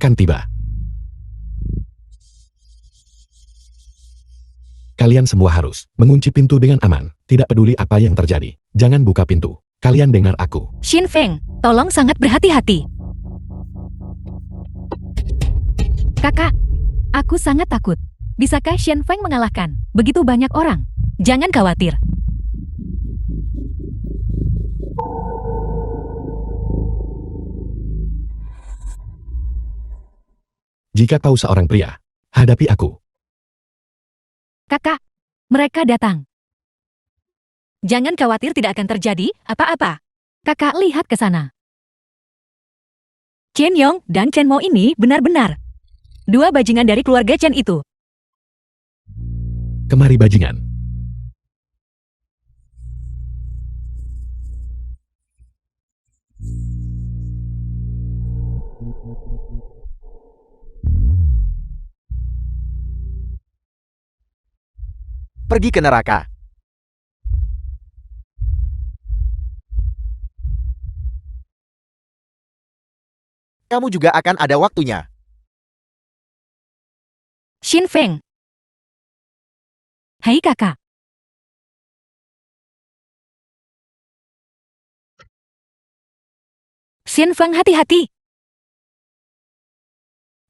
akan tiba. Kalian semua harus mengunci pintu dengan aman. Tidak peduli apa yang terjadi. Jangan buka pintu. Kalian dengar aku. Xin Feng, tolong sangat berhati-hati. Kakak, aku sangat takut. Bisakah Xin Feng mengalahkan begitu banyak orang? Jangan khawatir. Jika kau seorang pria, hadapi aku. Kakak, mereka datang. Jangan khawatir, tidak akan terjadi apa-apa. Kakak lihat ke sana. Chen Yong dan Chen Mo ini benar-benar dua bajingan dari keluarga Chen itu. Kemari bajingan. Pergi ke neraka. Kamu juga akan ada waktunya. Xin Feng. Hai kakak. Xin Feng, hati-hati.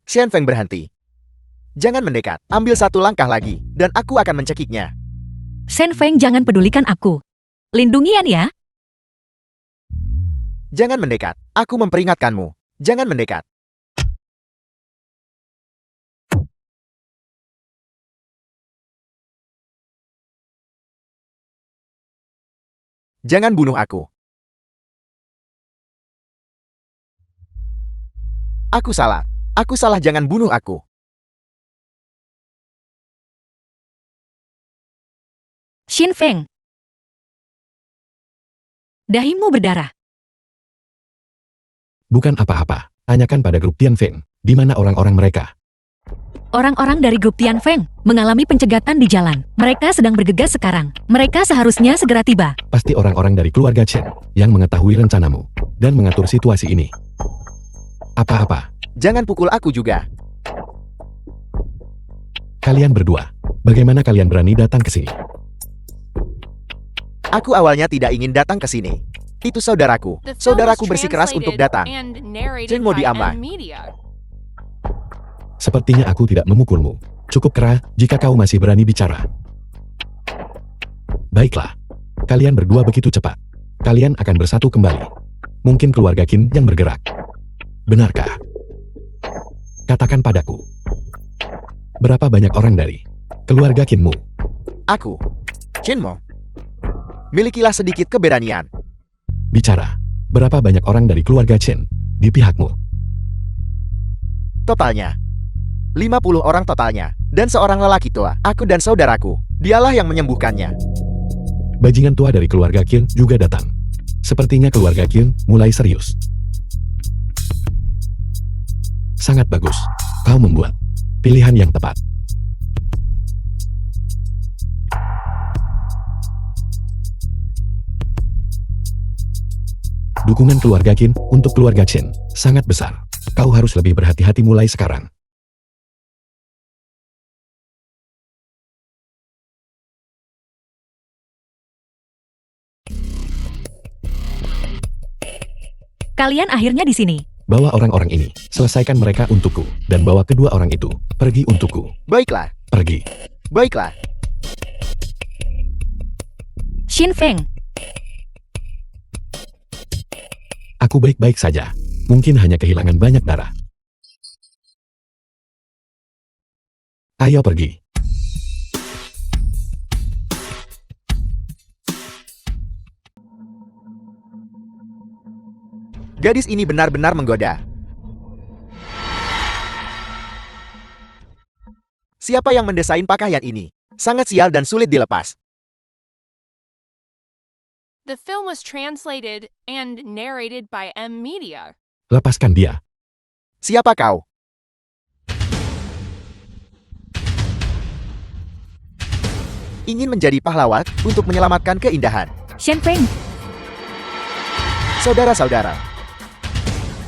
Xian Feng berhenti. Jangan mendekat. Ambil satu langkah lagi, dan aku akan mencekiknya. Xin Feng, jangan pedulikan aku. Lindungian ya. Jangan mendekat. Aku memperingatkanmu. Jangan mendekat. Jangan bunuh aku. Aku salah. Aku salah, jangan bunuh aku. Xin Feng. Dahimu berdarah. Bukan apa-apa. Tanyakan pada grup Tian Feng. Di mana orang-orang mereka? Orang-orang dari grup Tian Feng mengalami pencegatan di jalan. Mereka sedang bergegas sekarang. Mereka seharusnya segera tiba. Pasti orang-orang dari keluarga Chen yang mengetahui rencanamu dan mengatur situasi ini. Apa-apa? Jangan pukul aku juga. Kalian berdua, bagaimana kalian berani datang ke sini? Aku awalnya tidak ingin datang ke sini. Itu saudaraku. Saudaraku bersikeras untuk datang. Chen mau diambang. Sepertinya aku tidak memukulmu. Cukup kera jika kau masih berani bicara. Baiklah. Kalian berdua begitu cepat. Kalian akan bersatu kembali. Mungkin keluarga Qin yang bergerak. Benarkah? Katakan padaku. Berapa banyak orang dari keluarga Qinmu? Aku. Chen Mo. Milikilah sedikit keberanian. Bicara. Berapa banyak orang dari keluarga Chen di pihakmu? Totalnya. 50 orang totalnya. Dan seorang lelaki tua. Aku dan saudaraku. Dialah yang menyembuhkannya. Bajingan tua dari keluarga Qin juga datang. Sepertinya keluarga Qin mulai serius. Sangat bagus. Kau membuat pilihan yang tepat. Dukungan keluarga Qin untuk keluarga Chen sangat besar. Kau harus lebih berhati-hati mulai sekarang. Kalian akhirnya di sini. Bawa orang-orang ini, selesaikan mereka untukku, dan bawa kedua orang itu pergi untukku. Baiklah. Pergi. Baiklah. Xin Feng. Aku baik-baik saja. Mungkin hanya kehilangan banyak darah. Ayo pergi. Gadis ini benar-benar menggoda. Siapa yang mendesain pakaian ini? Sangat sial dan sulit dilepas. The film was translated and narrated by M Media. Lepaskan dia. Siapa kau? Ingin menjadi pahlawan untuk menyelamatkan keindahan. Xin Feng. Saudara-saudara.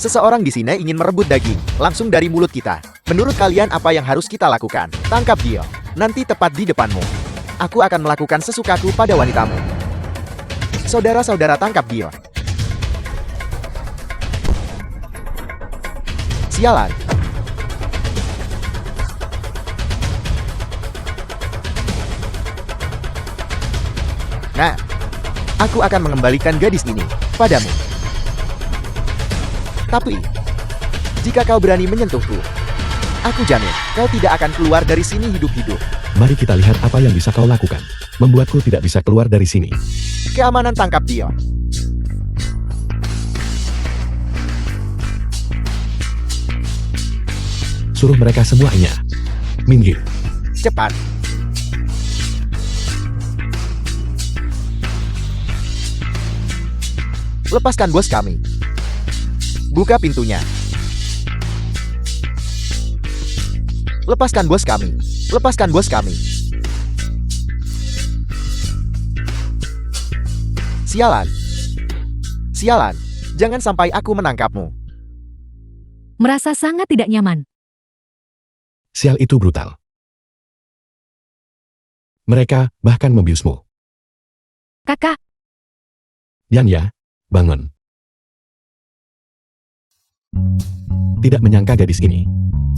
Seseorang di sini ingin merebut daging, langsung dari mulut kita. Menurut kalian apa yang harus kita lakukan? Tangkap dia. Nanti tepat di depanmu. Aku akan melakukan sesukaku pada wanitamu. Saudara-saudara, tangkap dia. Sialan. Nah, aku akan mengembalikan gadis ini padamu. Tapi, jika kau berani menyentuhku, aku jamin kau tidak akan keluar dari sini hidup-hidup. Mari kita lihat apa yang bisa kau lakukan. Membuatku tidak bisa keluar dari sini. Keamanan, tangkap dia. Suruh mereka semuanya minggir. Cepat. Lepaskan bos kami. Buka pintunya. Lepaskan bos kami. Lepaskan bos kami. Sialan. Sialan. Jangan sampai aku menangkapmu. Merasa sangat tidak nyaman. Sial itu brutal. Mereka bahkan membiusmu. Kakak, Yan ya, bangun. Tidak menyangka gadis ini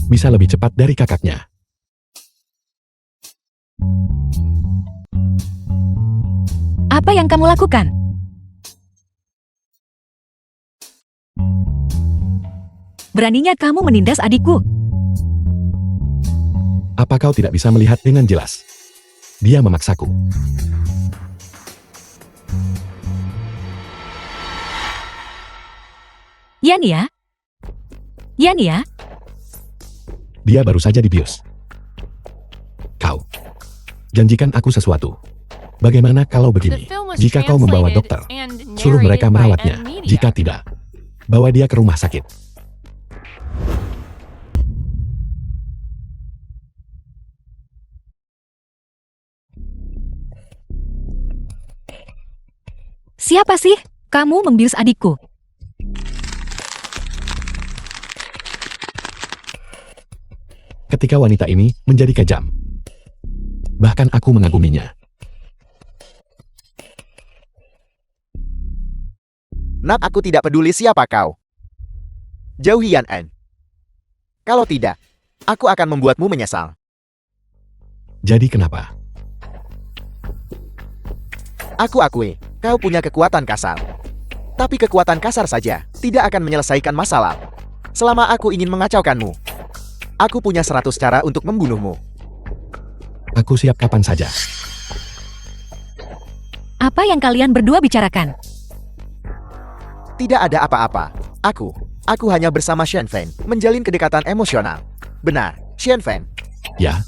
bisa lebih cepat dari kakaknya. apa yang kamu lakukan? Beraninya kamu menindas adikku. Apa kau tidak bisa melihat dengan jelas? Dia memaksaku. Yan ya? Yan ya? Dia baru saja dibius. Kau, janjikan aku sesuatu. Bagaimana kalau begini? Jika kau membawa dokter, suruh mereka merawatnya. Jika tidak, bawa dia ke rumah sakit. Siapa sih? Kamu membius adikku. Ketika wanita ini menjadi kejam. Bahkan aku mengaguminya. Nak, aku tidak peduli siapa kau. Jauhi Yan En. Kalau tidak, aku akan membuatmu menyesal. Jadi kenapa? Aku akui, kau punya kekuatan kasar. Tapi kekuatan kasar saja tidak akan menyelesaikan masalah. Selama aku ingin mengacaukanmu, aku punya 100 cara untuk membunuhmu. Aku siap kapan saja. Apa yang kalian berdua bicarakan? Tidak ada apa-apa. Aku hanya bersama Shen Feng menjalin kedekatan emosional. Benar, Shen Feng. Ya.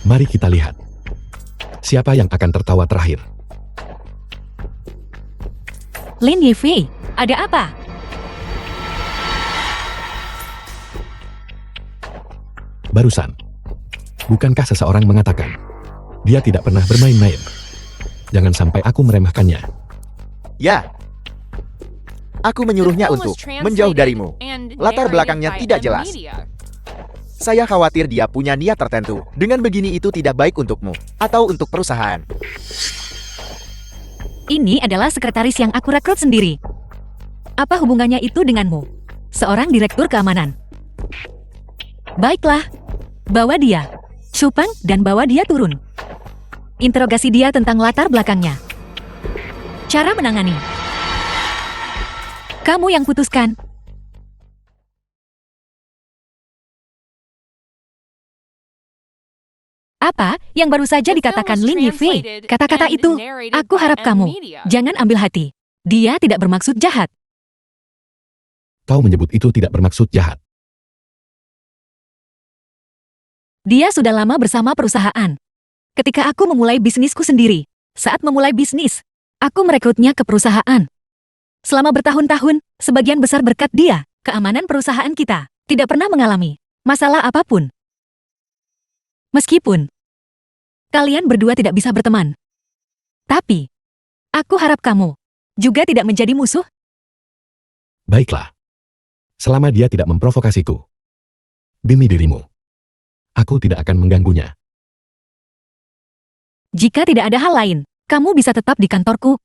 Mari kita lihat. Siapa yang akan tertawa terakhir? Lin Yifei, ada apa? Barusan. Bukankah seseorang mengatakan, dia tidak pernah bermain-main? Jangan sampai aku meremehkannya. Ya. Aku menyuruhnya untuk menjauh darimu. Latar belakangnya tidak jelas. Saya khawatir dia punya niat tertentu. Dengan begini itu tidak baik untukmu atau untuk perusahaan. Ini adalah sekretaris yang aku rekrut sendiri. Apa hubungannya itu denganmu? Seorang direktur keamanan. Baiklah, bawa dia. Supang dan bawa dia turun. Interogasi dia tentang latar belakangnya. Cara menangani. Kamu yang putuskan. Apa yang baru saja dikatakan Lin Yifei? Kata-kata itu, aku harap kamu jangan ambil hati. Dia tidak bermaksud jahat. Kau menyebut itu tidak bermaksud jahat. Dia sudah lama bersama perusahaan. Ketika aku memulai bisnisku sendiri, saat memulai bisnis, aku merekrutnya ke perusahaan. Selama bertahun-tahun, sebagian besar berkat dia, keamanan perusahaan kita tidak pernah mengalami masalah apapun. Meskipun kalian berdua tidak bisa berteman, tapi aku harap kamu juga tidak menjadi musuh. Baiklah. Selama dia tidak memprovokasiku. Demi dirimu. Aku tidak akan mengganggunya. Jika tidak ada hal lain, kamu bisa tetap di kantorku.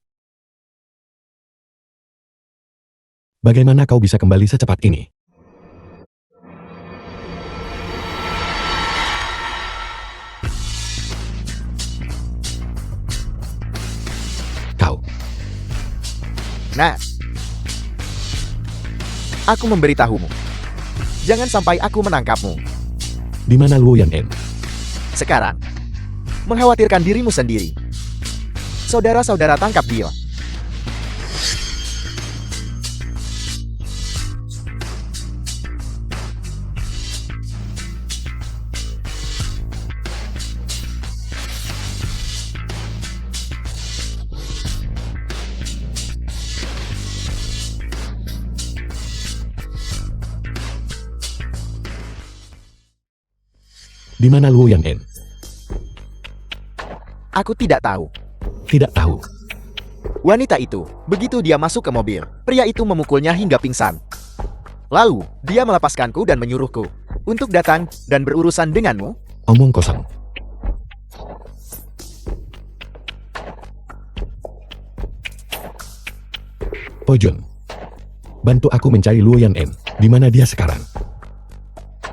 Bagaimana kau bisa kembali secepat ini? Kau. Nah, aku memberitahumu. Jangan sampai aku menangkapmu. Di mana Luo Yan En? Sekarang, mengkhawatirkan dirimu sendiri. Saudara-saudara tangkap dia. Di mana Luo Yan En? Aku tidak tahu. Tidak tahu. Wanita itu, begitu dia masuk ke mobil, pria itu memukulnya hingga pingsan. Lalu, dia melepaskanku dan menyuruhku untuk datang dan berurusan denganmu. Omong kosong. Pojun. Bantu aku mencari Luo Yan En. Di mana dia sekarang?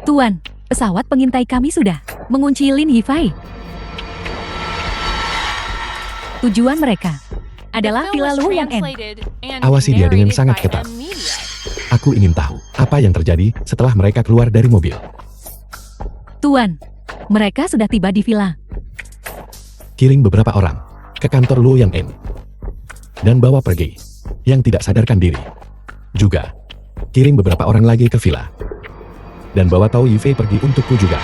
Tuan, pesawat pengintai kami sudah mengunci Lin Yifei. Tujuan mereka adalah Villa Luo Yan En. Awasi dia dengan sangat ketat. Aku ingin tahu apa yang terjadi setelah mereka keluar dari mobil. Tuan, mereka sudah tiba di villa. Kirim beberapa orang ke kantor Luo Yan En. Dan bawa pergi yang tidak sadarkan diri. Juga, kirim beberapa orang lagi ke villa. Dan bawa Tao Yifei pergi untukku juga.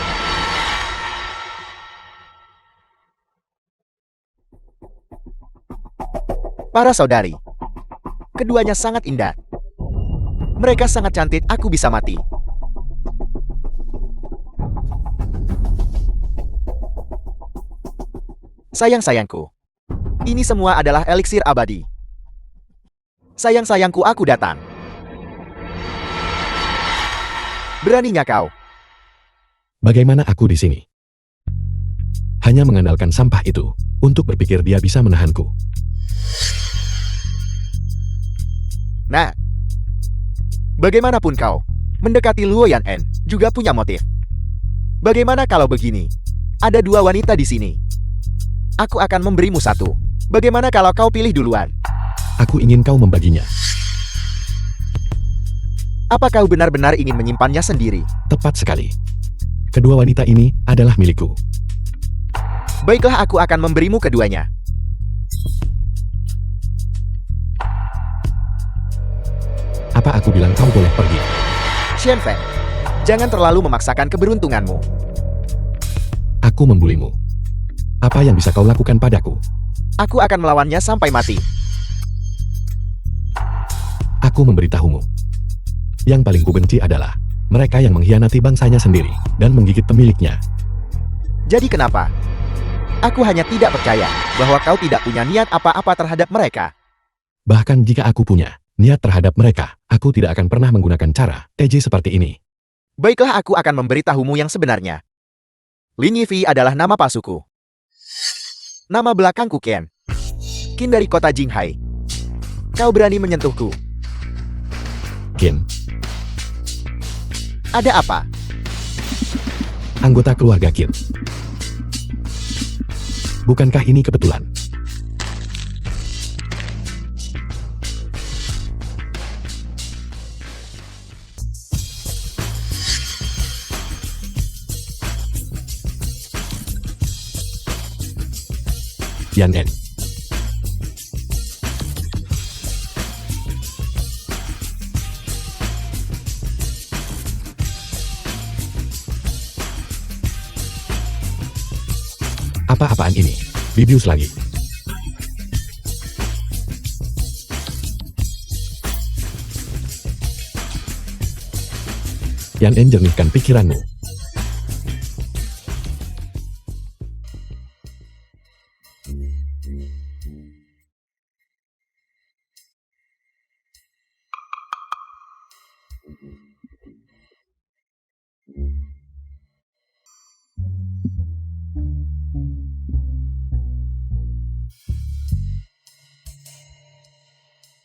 Para saudari, keduanya sangat indah. Mereka sangat cantik, aku bisa mati. Sayang-sayangku, ini semua adalah eliksir abadi. Sayang-sayangku, aku datang. Beraninya kau. Bagaimana aku di sini? Hanya mengandalkan sampah itu untuk berpikir dia bisa menahanku. Nah, bagaimanapun kau, mendekati Luo Yan En juga punya motif. Bagaimana kalau begini? Ada dua wanita di sini. Aku akan memberimu satu. Bagaimana kalau kau pilih duluan? Aku ingin kau membaginya. Apa kau benar-benar ingin menyimpannya sendiri? Tepat sekali. Kedua wanita ini adalah milikku. Baiklah, aku akan memberimu keduanya. Apa aku bilang kau boleh pergi? Xian Feng, jangan terlalu memaksakan keberuntunganmu. Aku membulimu. Apa yang bisa kau lakukan padaku? Aku akan melawannya sampai mati. Aku memberitahumu. Yang paling kubenci adalah mereka yang mengkhianati bangsanya sendiri dan menggigit pemiliknya. Jadi kenapa? Aku hanya tidak percaya bahwa kau tidak punya niat apa-apa terhadap mereka. Bahkan jika aku punya niat terhadap mereka, aku tidak akan pernah menggunakan cara TJ seperti ini. Baiklah, aku akan memberitahumu yang sebenarnya. Lin Yifei adalah nama palsuku. Nama belakangku Ken. Qin dari kota Jinghai. Kau berani menyentuhku. Qin, Ada apa? anggota keluarga Qin. Bukankah ini kebetulan? Yan En. Apa-apaan ini? Bibius lagi. Yan En, jernihkan pikiranmu.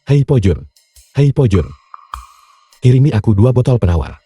Hei Pojun. Hei Pojun. Kirimi aku 2 botol penawar.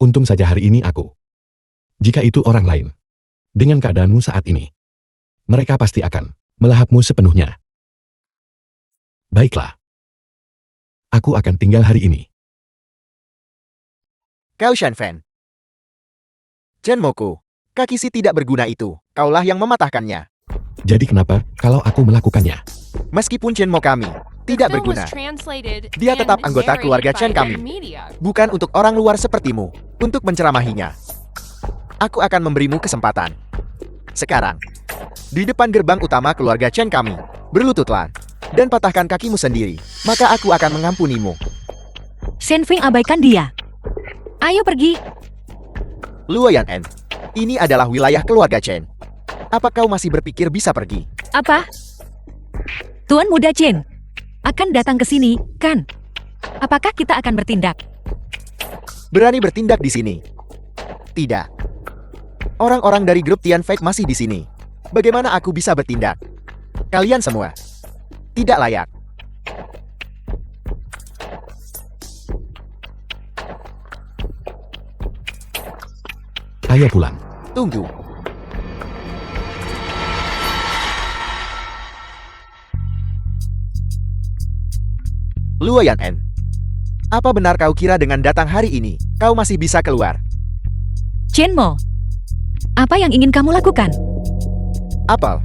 Untung saja hari ini aku. Jika itu orang lain, dengan keadaanmu saat ini, mereka pasti akan melahapmu sepenuhnya. Baiklah. Aku akan tinggal hari ini. Kau Shenfen. Chenmoku, kaki si tidak berguna itu, kaulah yang mematahkannya. Jadi kenapa kalau aku melakukannya? Meskipun Chenmo kami The tidak film was berguna, translated dia tetap and anggota narrated keluarga by Chen kami. M-Media. Bukan untuk orang luar sepertimu, untuk menceramahinya. Aku akan memberimu kesempatan. Sekarang, di depan gerbang utama keluarga Chen kami, berlututlah, dan patahkan kakimu sendiri, maka aku akan mengampunimu. Shenfeng abaikan dia. Ayo pergi. Luoyan En, ini adalah wilayah keluarga Chen. Apa kau masih berpikir bisa pergi? Apa? Tuan Muda Chen akan datang ke sini, kan? Apakah kita akan bertindak? Berani bertindak di sini? Tidak. Orang-orang dari grup Tian Fake masih di sini. Bagaimana aku bisa bertindak? Kalian semua tidak layak. Ayo pulang. Tunggu. Luoyan En, apa benar kau kira dengan datang hari ini, kau masih bisa keluar? Chenmo, apa yang ingin kamu lakukan? Apel.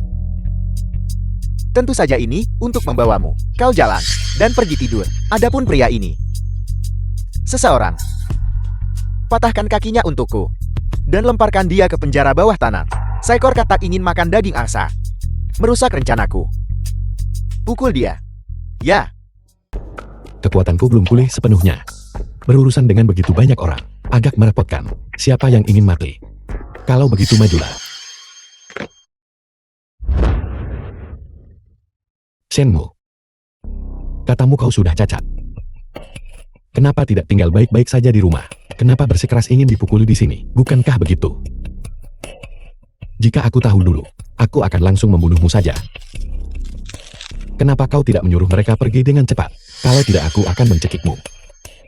Tentu saja ini untuk membawamu. Kau jalan dan pergi tidur. Adapun pria ini, seseorang, patahkan kakinya untukku dan lemparkan dia ke penjara bawah tanah. Seekor katak ingin makan daging angsa, merusak rencanaku. Pukul dia. Ya. Kekuatanku belum pulih sepenuhnya. Berurusan dengan begitu banyak orang, agak merepotkan. Siapa yang ingin mati? Kalau begitu majulah. Shenmu, katamu kau sudah cacat. Kenapa tidak tinggal baik-baik saja di rumah? Kenapa bersikeras ingin dipukuli di sini? Bukankah begitu? Jika aku tahu dulu, aku akan langsung membunuhmu saja. Kenapa kau tidak menyuruh mereka pergi dengan cepat? Kalau tidak, aku akan mencekikmu.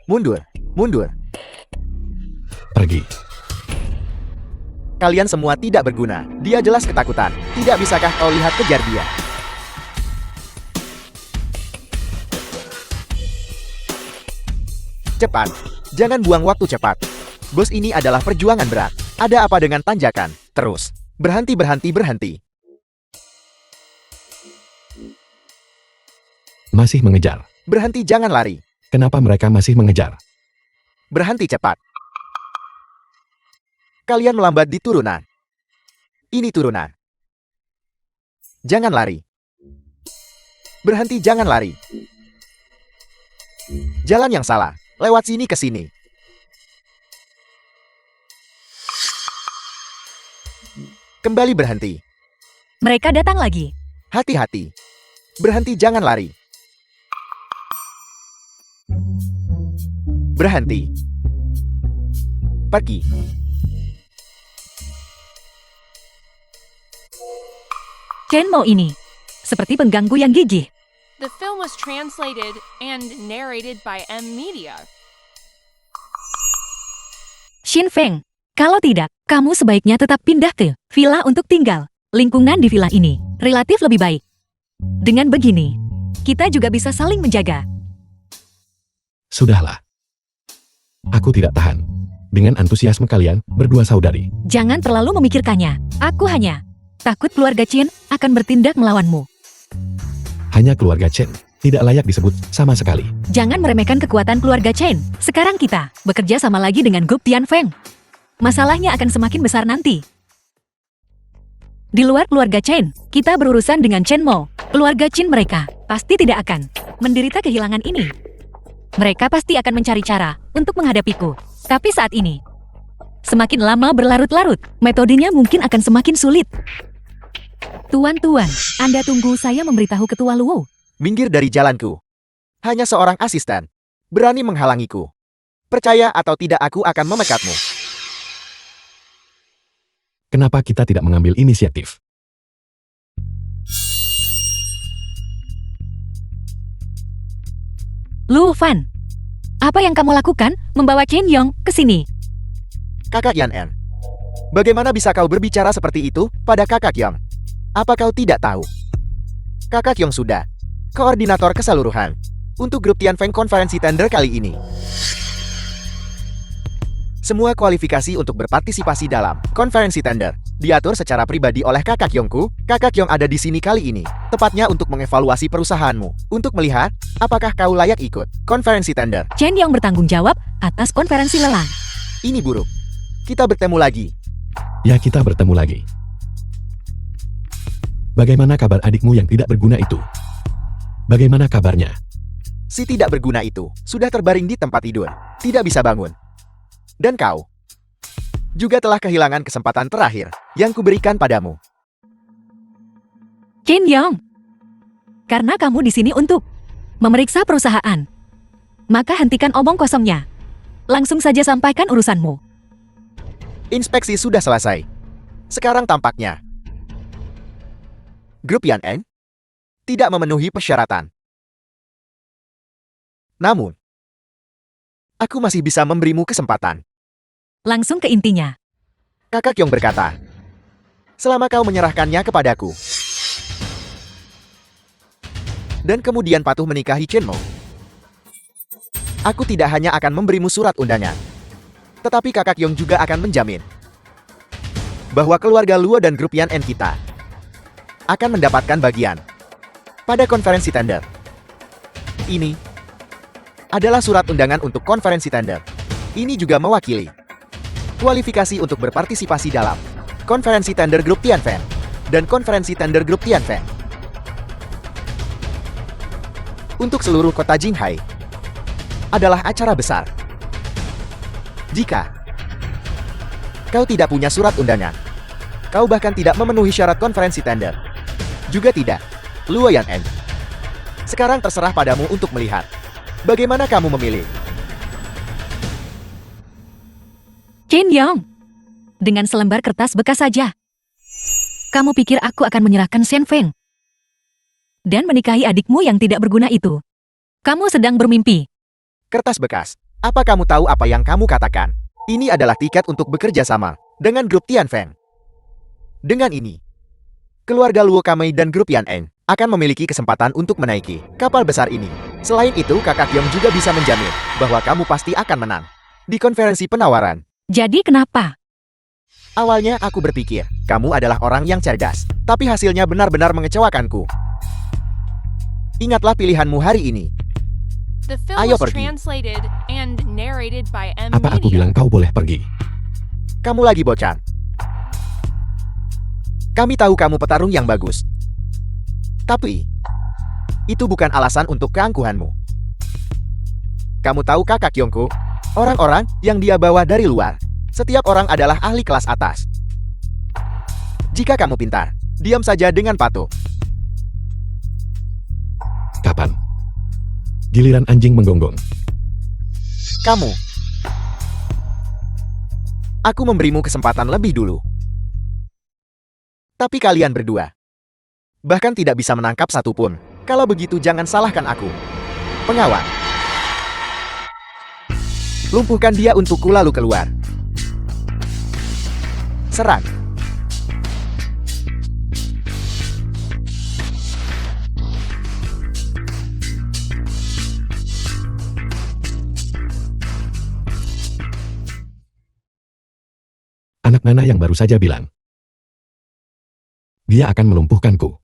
Mundur, mundur. Pergi. Kalian semua tidak berguna. Dia jelas ketakutan. Tidak bisakah kau lihat kejar dia? Cepat. Jangan buang waktu cepat. Bos, ini adalah perjuangan berat. Ada apa dengan tanjakan? Terus. Berhenti, berhenti, berhenti. Masih mengejar. Berhenti, jangan lari. Kenapa mereka masih mengejar? Berhenti cepat. Kalian melambat di turunan. Ini turunan. Jangan lari. Berhenti, jangan lari. Jalan yang salah. Lewat sini ke sini. Kembali berhenti. Mereka datang lagi. Hati-hati. Berhenti, jangan lari. Berhenti. Pergi. Chenmo ini seperti pengganggu yang gigih. The film was translated and narrated by M-Media. Shenfeng, kalau tidak, kamu sebaiknya tetap pindah ke villa untuk tinggal. Lingkungan di villa ini relatif lebih baik. Dengan begini, kita juga bisa saling menjaga. Sudahlah. Aku tidak tahan dengan antusiasme kalian berdua saudari. Jangan terlalu memikirkannya. Aku hanya takut keluarga Chen akan bertindak melawanmu. Hanya keluarga Chen tidak layak disebut sama sekali. Jangan meremehkan kekuatan keluarga Chen. Sekarang kita bekerja sama lagi dengan grup Tian Feng. Masalahnya akan semakin besar nanti. Di luar keluarga Chen, kita berurusan dengan Chen Mo. Keluarga Qin mereka pasti tidak akan menderita kehilangan ini. Mereka pasti akan mencari cara untuk menghadapiku. Tapi saat ini, semakin lama berlarut-larut, metodenya mungkin akan semakin sulit. Tuan-tuan, Anda tunggu saya memberitahu Ketua Luo. Minggir dari jalanku. Hanya seorang asisten berani menghalangiku. Percaya atau tidak, aku akan memekatmu. Kenapa kita tidak mengambil inisiatif? Lu Fan, apa yang kamu lakukan membawa Chen Yong ke sini? Kakak Yan En, bagaimana bisa kau berbicara seperti itu pada Kakak Yong? Apa kau tidak tahu? Kakak Yong sudah koordinator keseluruhan untuk grup Tianfeng konferensi tender kali ini. Semua kualifikasi untuk berpartisipasi dalam konferensi tender diatur secara pribadi oleh Kakak Yongku. Kakak Yong ada di sini kali ini, tepatnya untuk mengevaluasi perusahaanmu, untuk melihat apakah kau layak ikut konferensi tender. Chen Yong bertanggung jawab atas konferensi lelang. Ini buruk. Kita bertemu lagi. Ya, kita bertemu lagi. Bagaimana kabar adikmu yang tidak berguna itu? Bagaimana kabarnya? Si tidak berguna itu sudah terbaring di tempat tidur, tidak bisa bangun. Dan kau juga telah kehilangan kesempatan terakhir yang kuberikan padamu. Chen Yong, karena kamu di sini untuk memeriksa perusahaan, maka hentikan omong kosongnya. Langsung saja sampaikan urusanmu. Inspeksi sudah selesai. Sekarang tampaknya grup Yan En tidak memenuhi persyaratan. Namun, aku masih bisa memberimu kesempatan. Langsung ke intinya. Kakak Yong berkata, selama kau menyerahkannya kepadaku, dan kemudian patuh menikahi Chen Mo, aku tidak hanya akan memberimu surat undangan, tetapi Kakak Yong juga akan menjamin bahwa keluarga Luo dan grup Yan En kita akan mendapatkan bagian pada konferensi tender. Ini adalah surat undangan untuk konferensi tender. Ini juga mewakili kualifikasi untuk berpartisipasi dalam konferensi tender grup Tianfeng dan konferensi tender grup Tianfeng untuk seluruh kota Jinghai adalah acara besar. Jika kau tidak punya surat undangan, kau bahkan tidak memenuhi syarat konferensi tender, juga tidak, Luo Yan En. Sekarang terserah padamu untuk melihat bagaimana kamu memilih. Chen Yong, dengan selembar kertas bekas saja, kamu pikir aku akan menyerahkan Shen Feng dan menikahi adikmu yang tidak berguna itu? Kamu sedang bermimpi. Kertas bekas. Apa kamu tahu apa yang kamu katakan? Ini adalah tiket untuk bekerja sama dengan grup Tianfeng. Dengan ini, keluarga Luo Kamei dan grup Yan En akan memiliki kesempatan untuk menaiki kapal besar ini. Selain itu, Kakak Yong juga bisa menjamin bahwa kamu pasti akan menang di konferensi penawaran. Jadi kenapa? Awalnya aku berpikir, kamu adalah orang yang cerdas, tapi hasilnya benar-benar mengecewakanku. Ingatlah pilihanmu hari ini. The film Ayo was pergi. translated and narrated by M Apa aku Media. bilang kau boleh pergi? Kamu lagi bocah. Kami tahu kamu petarung yang bagus. Tapi, itu bukan alasan untuk keangkuhanmu. Kamu tahu Kakak Yongku? Orang-orang yang dia bawa dari luar. Setiap orang adalah ahli kelas atas. Jika kamu pintar, diam saja dengan patuh. Kapan? Giliran anjing menggonggong. Kamu. Aku memberimu kesempatan lebih dulu. Tapi kalian berdua bahkan tidak bisa menangkap satupun. Kalau begitu jangan salahkan aku. Pengawal. Lumpuhkan dia untukku lalu keluar. Serang. Anak Nana yang baru saja bilang. Dia akan melumpuhkanku.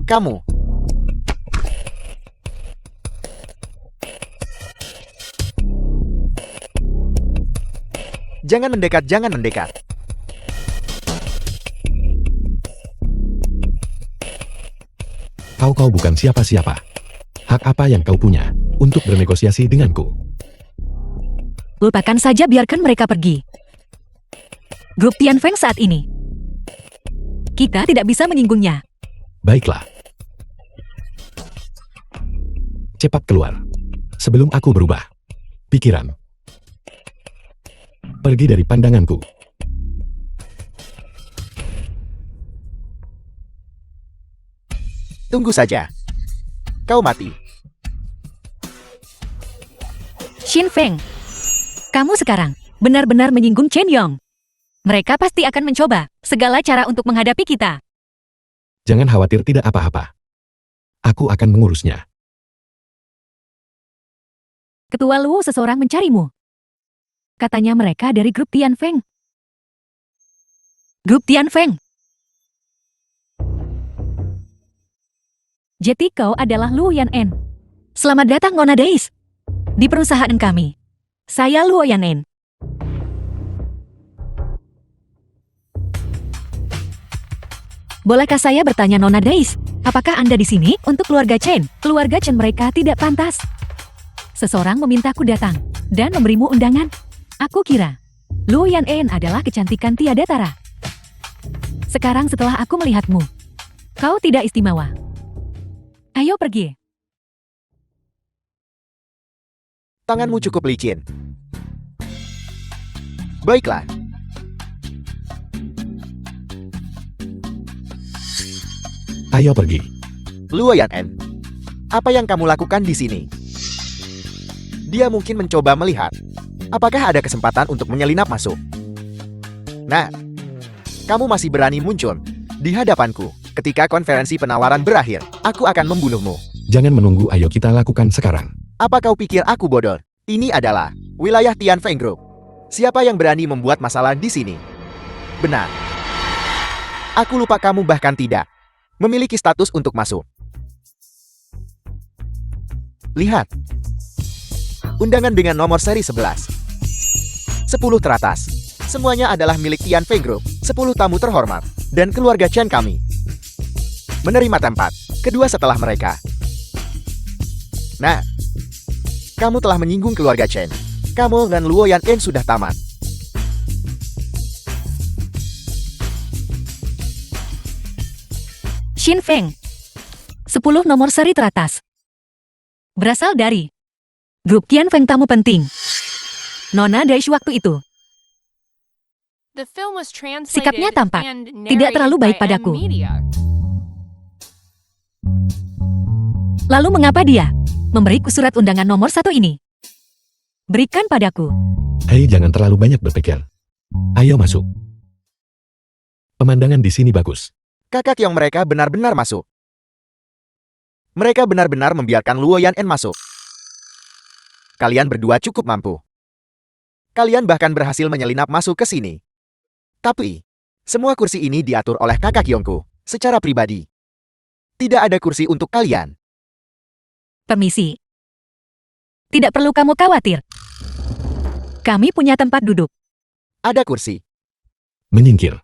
Kamu. Jangan mendekat, jangan mendekat. Kau bukan siapa-siapa. Hak apa yang kau punya untuk bernegosiasi denganku? Lupakan saja, biarkan mereka pergi. Grup Tianfeng saat ini. Kita tidak bisa menyinggungnya. Baiklah. Cepat keluar. Sebelum aku berubah pikiran. Pergi dari pandanganku. Tunggu saja. Kau mati. Xin Feng, kamu sekarang benar-benar menyinggung Chen Yong. Mereka pasti akan mencoba segala cara untuk menghadapi kita. Jangan khawatir, tidak apa-apa. Aku akan mengurusnya. Ketua Luo seseorang mencarimu. Katanya mereka dari grup Tianfeng. Grup Tianfeng. Jadi kau adalah Luo Yanen. Selamat datang, Nona Deis. Di perusahaan kami. Saya Luo Yanen. Bolehkah saya bertanya, Nona Deis, apakah Anda di sini untuk keluarga Chen? Keluarga Chen mereka tidak pantas. Seseorang memintaku datang dan memberimu undangan. Aku kira Luo Yanen adalah kecantikan tiada tara. Sekarang setelah aku melihatmu, kau tidak istimewa. Ayo pergi. Tanganmu cukup licin. Baiklah. Ayo pergi. Luo Yanen, apa yang kamu lakukan di sini? Dia mungkin mencoba melihat apakah ada kesempatan untuk menyelinap masuk. Nah, kamu masih berani muncul di hadapanku. Ketika konferensi penawaran berakhir, aku akan membunuhmu. Jangan menunggu, ayo kita lakukan sekarang. Apa kau pikir aku bodoh? Ini adalah wilayah Tianfeng Group. Siapa yang berani membuat masalah di sini? Benar. Aku lupa kamu bahkan tidak memiliki status untuk masuk. Lihat. Undangan dengan nomor seri 11. 10 teratas. Semuanya adalah milik Tianfeng Group. 10 tamu terhormat dan keluarga Chen kami menerima tempat kedua setelah mereka. Nah, kamu telah menyinggung keluarga Chen. Kamu dan Luo Yanen sudah tamat. Xin Feng. 10 nomor seri teratas. Berasal dari grup Tianfeng, tamu penting. Nona Daisy waktu itu. The film was translated Sikapnya tampak and tidak narrated terlalu baik by padaku. M-Media. Lalu mengapa dia memberiku surat undangan nomor 1 ini? Berikan padaku. Hei, jangan terlalu banyak berpikir. Ayo masuk. Pemandangan di sini bagus. Kakak yang mereka benar-benar masuk. Mereka benar-benar membiarkan Luo Yanen masuk. Kalian berdua cukup mampu. Kalian bahkan berhasil menyelinap masuk ke sini. Tapi, semua kursi ini diatur oleh kakak Yongku secara pribadi. Tidak ada kursi untuk kalian. Permisi. Tidak perlu kamu khawatir. Kami punya tempat duduk. Ada kursi. Menyingkir.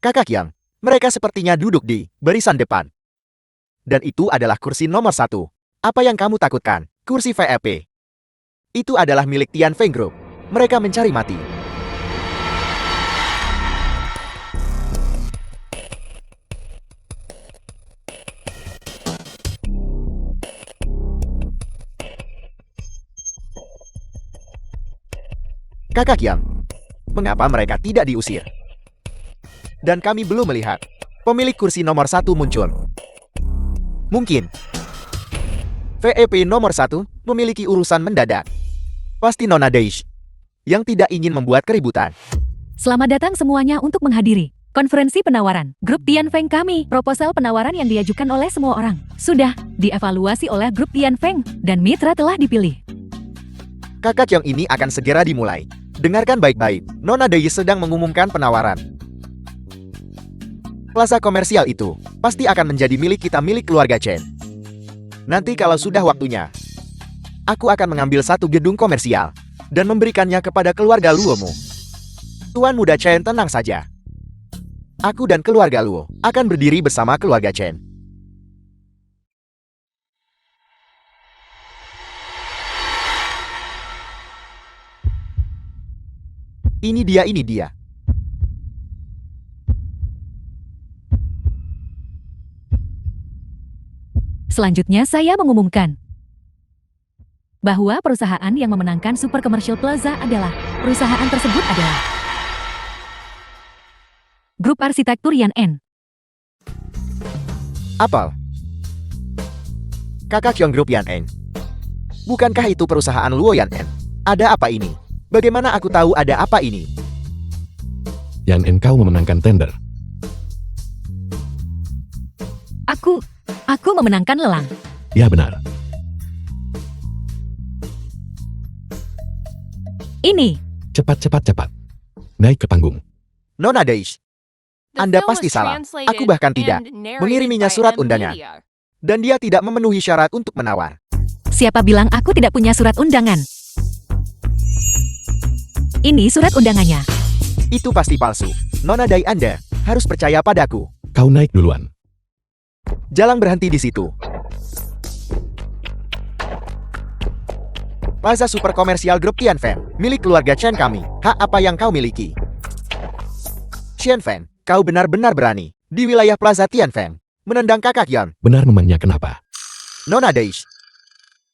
Kakak Yang, mereka sepertinya duduk di barisan depan. Dan itu adalah kursi nomor 1. Apa yang kamu takutkan? Kursi VIP. Itu adalah milik Tianfeng Group. Mereka mencari mati. Kakak Yang, mengapa mereka tidak diusir? Dan kami belum melihat pemilik kursi nomor 1 muncul. Mungkin VIP nomor 1 memiliki urusan mendadak. Pasti Nona Daisy yang tidak ingin membuat keributan. Selamat datang semuanya untuk menghadiri konferensi penawaran grup Tianfeng kami. Proposal penawaran yang diajukan oleh semua orang sudah dievaluasi oleh grup Tianfeng dan mitra telah dipilih. Kakak yang ini akan segera dimulai. Dengarkan baik-baik, Nona Daisy sedang mengumumkan penawaran. Plaza komersial itu pasti akan menjadi milik kita, milik keluarga Chen. Nanti kalau sudah waktunya, aku akan mengambil satu gedung komersial dan memberikannya kepada keluarga Luomu. Tuan Muda Chen, tenang saja. Aku dan keluarga Luo akan berdiri bersama keluarga Chen. Ini dia. Selanjutnya saya mengumumkan bahwa perusahaan yang memenangkan Super Commercial Plaza adalah perusahaan tersebut adalah Grup Arsitektur Yan En. Apel. Kakak Kyong Group Yan En. Bukankah itu perusahaan Luo Yan En? Ada apa ini? Bagaimana aku tahu ada apa ini? Yan En, kau memenangkan tender. Aku memenangkan lelang. Ya benar. Ini. Cepat. Naik ke panggung. Nona Daish, The Anda film pasti was salah. translated Aku bahkan tidak and narrated mengiriminya by surat M undangan. Media. Dan dia tidak memenuhi syarat untuk menawar. Siapa bilang aku tidak punya surat undangan? Ini surat undangannya. Itu pasti palsu. Nona Dai, Anda harus percaya padaku. Kau naik duluan. Jalan berhenti di situ. Plaza Super Komersial Grup Tianfen, milik keluarga Chen kami. Hak apa yang kau miliki? Xianfen, kau benar-benar berani di wilayah Plaza Tianfen menendang kakak Yan. Benar memangnya kenapa? Nona Daish,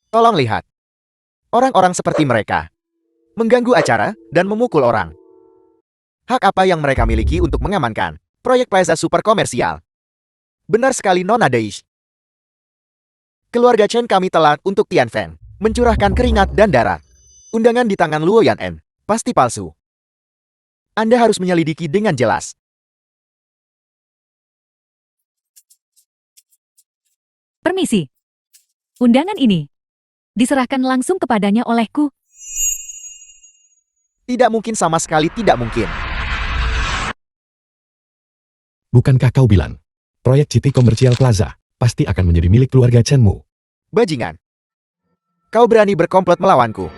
tolong lihat. Orang-orang seperti mereka mengganggu acara dan memukul orang. Hak apa yang mereka miliki untuk mengamankan proyek Plaza Super Komersial? Benar sekali, Nona Daish. Keluarga Chen kami telat untuk Tianfen mencurahkan keringat dan darah. Undangan di tangan Luo Yan En pasti palsu. Anda harus menyelidiki dengan jelas. Permisi. Undangan ini diserahkan langsung kepadanya olehku. Tidak mungkin, sama sekali tidak mungkin. Bukankah kau bilang, proyek City Commercial Plaza pasti akan menjadi milik keluarga Chenmu? Bajingan. Kau berani berkomplot melawanku.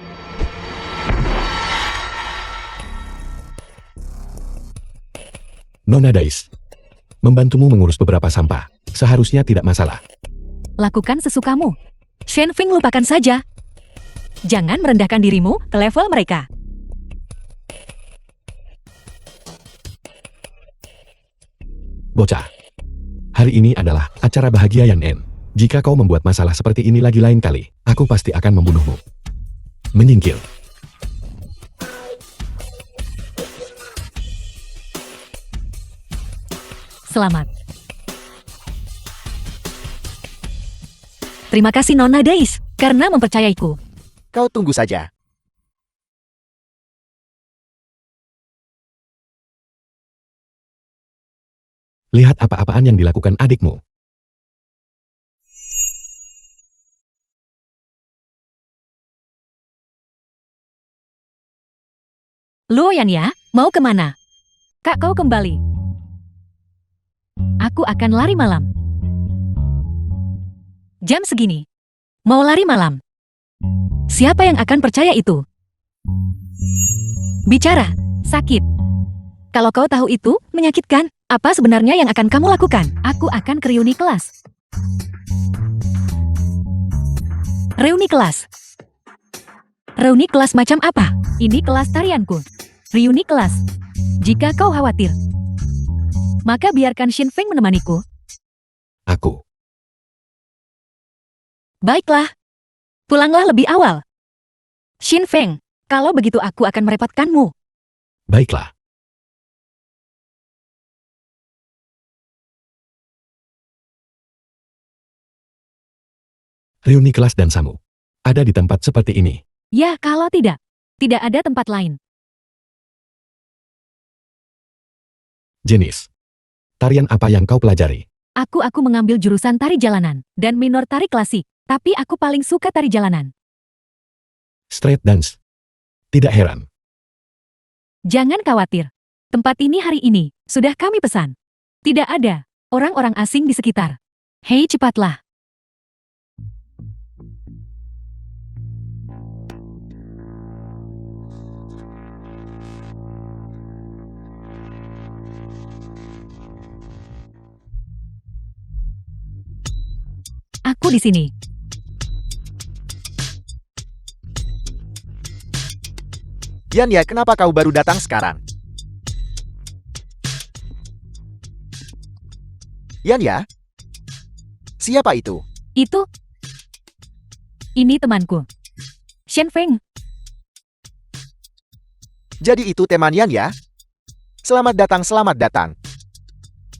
Nona Daish, membantumu mengurus beberapa sampah seharusnya tidak masalah. Lakukan sesukamu. Shen Feng, lupakan saja. Jangan merendahkan dirimu ke level mereka. Bocah, hari ini adalah acara bahagia Yan En. Jika kau membuat masalah seperti ini lagi lain kali, aku pasti akan membunuhmu. Menyingkir. Selamat. Terima kasih Nona Daish karena mempercayaiku. Kau tunggu saja. Lihat apa-apaan yang dilakukan adikmu. Luo Yan ya, mau kemana? Kak, kau kembali. Aku akan lari malam. Jam segini. Mau lari malam. Siapa yang akan percaya itu? Bicara, sakit. Kalau kau tahu itu, menyakitkan. Apa sebenarnya yang akan kamu lakukan? Aku akan ke reuni kelas. Reuni kelas. Reuni kelas macam apa? Ini kelas tarianku. Reuni kelas. Jika kau khawatir, maka biarkan Shin Feng menemaniku. Aku. Baiklah. Pulanglah lebih awal. Shin Feng, kalau begitu aku akan merepotkanmu. Baiklah. Reuni kelas dan Samu ada di tempat seperti ini. Ya, kalau tidak, tidak ada tempat lain. Jenis. Tarian apa yang kau pelajari? Aku mengambil jurusan tari jalanan dan minor tari klasik, tapi aku paling suka tari jalanan. Street dance. Tidak heran. Jangan khawatir. Tempat ini hari ini sudah kami pesan. Tidak ada orang-orang asing di sekitar. Hei, cepatlah. aku di sini. Yan ya, kenapa kau baru datang sekarang? Yan ya? Siapa itu? Itu? Ini temanku. Shen Feng. Jadi itu teman Yan ya? Selamat datang, selamat datang.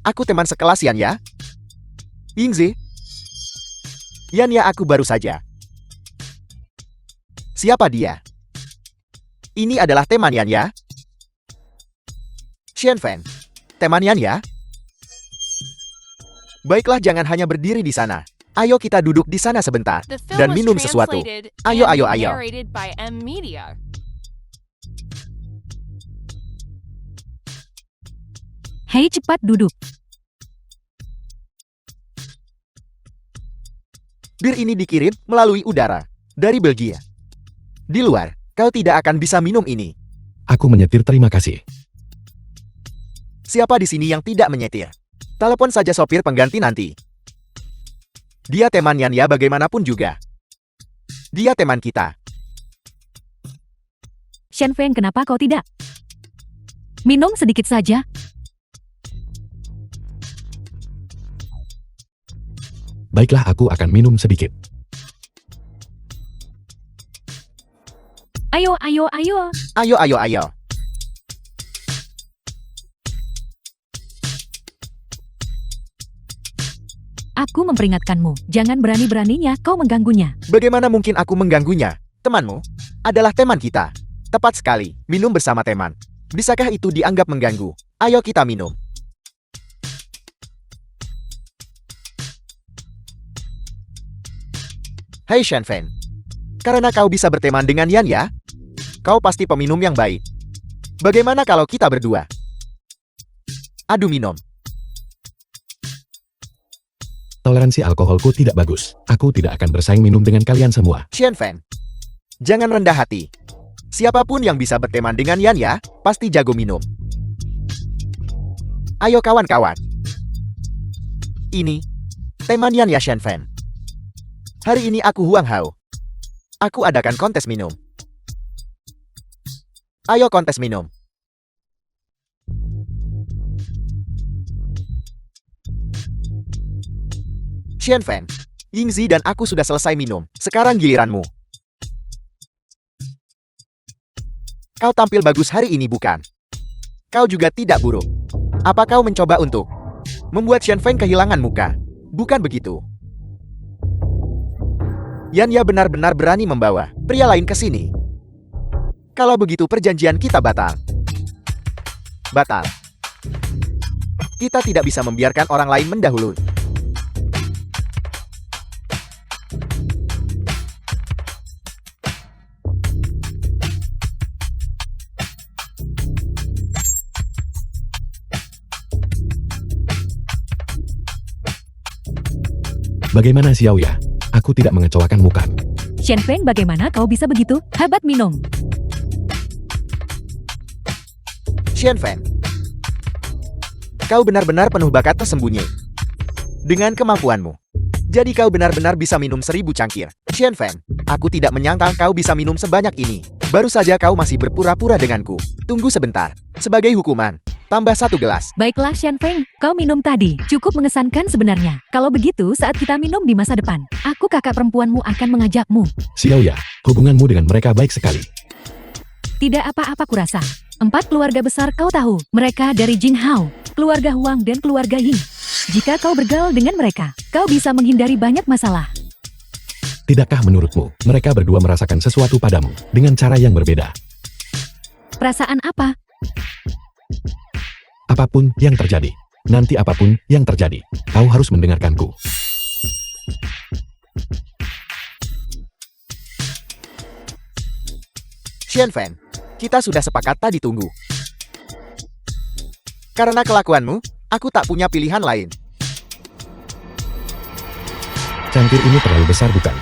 Aku teman sekelas Yan ya? Yingzi? Yan ya, aku baru saja. Siapa dia? Ini adalah teman Yan ya? Shen Feng. Teman Yan ya? Baiklah, jangan hanya berdiri di sana. Ayo kita duduk di sana sebentar The film dan was minum sesuatu. translated Ayo, and ayo, ayo. narrated by M Media. Hei, cepat duduk. Bir ini dikirim melalui udara dari Belgia. Di luar, kau tidak akan bisa minum ini. Aku menyetir, terima kasih. Siapa di sini yang tidak menyetir? Telepon saja sopir pengganti nanti. Dia teman Yan ya, bagaimanapun juga. Dia teman kita. Shen Feng, kenapa kau tidak? Minum sedikit saja. Baiklah, aku akan minum sedikit. Ayo, ayo, ayo. Ayo, ayo, ayo. Aku memperingatkanmu, jangan berani-beraninya kau mengganggunya. Bagaimana mungkin aku mengganggunya? Temanmu adalah teman kita. Tepat sekali, minum bersama teman. Bisakah itu dianggap mengganggu? Ayo kita minum. Hei Shen Feng. Karena kau bisa berteman dengan Yan ya, kau pasti peminum yang baik. Bagaimana kalau kita berdua? Adu minum. Toleransi alkoholku tidak bagus. Aku tidak akan bersaing minum dengan kalian semua. Shen Feng. Jangan rendah hati. Siapapun yang bisa berteman dengan Yan ya, pasti jago minum. Ayo kawan-kawan. Ini teman Yan ya, Shen Feng. Hari ini aku Huang Hao. Aku adakan kontes minum. Ayo kontes minum. Shen Feng, Yingzi dan aku sudah selesai minum. Sekarang giliranmu. Kau tampil bagus hari ini, bukan? Kau juga tidak buruk. Apa kau mencoba untuk membuat Shen Feng kehilangan muka? Bukan begitu. Yan ya benar-benar berani membawa pria lain ke sini. Kalau begitu perjanjian kita batal. Batal. Kita tidak bisa membiarkan orang lain mendahului. Bagaimana Xiao ya? Aku tidak mengecewakanmu kan? Shen Feng, bagaimana kau bisa begitu? Hebat minum. Shen Feng, kau benar-benar penuh bakat tersembunyi. Dengan kemampuanmu, jadi kau benar-benar bisa minum 1000 cangkir. Shen Feng, aku tidak menyangka kau bisa minum sebanyak ini. Baru saja kau masih berpura-pura denganku. Tunggu sebentar. Sebagai hukuman, tambah 1 gelas. Baiklah Shen Feng, kau minum tadi. Cukup mengesankan sebenarnya. Kalau begitu, saat kita minum di masa depan, aku kakak perempuanmu akan mengajakmu. Xiao ya, hubunganmu dengan mereka baik sekali. Tidak apa-apa kurasa. 4 keluarga besar kau tahu. Mereka dari Jing Hao, keluarga Huang dan keluarga Ying. Jika kau bergaul dengan mereka, kau bisa menghindari banyak masalah. Tidakkah menurutmu, mereka berdua merasakan sesuatu padamu dengan cara yang berbeda? Perasaan apa? Apapun yang terjadi, nanti apapun yang terjadi, kau harus mendengarkanku. Shen Feng, kita sudah sepakat tadi tunggu. Karena kelakuanmu, aku tak punya pilihan lain. Cangkir ini terlalu besar bukan?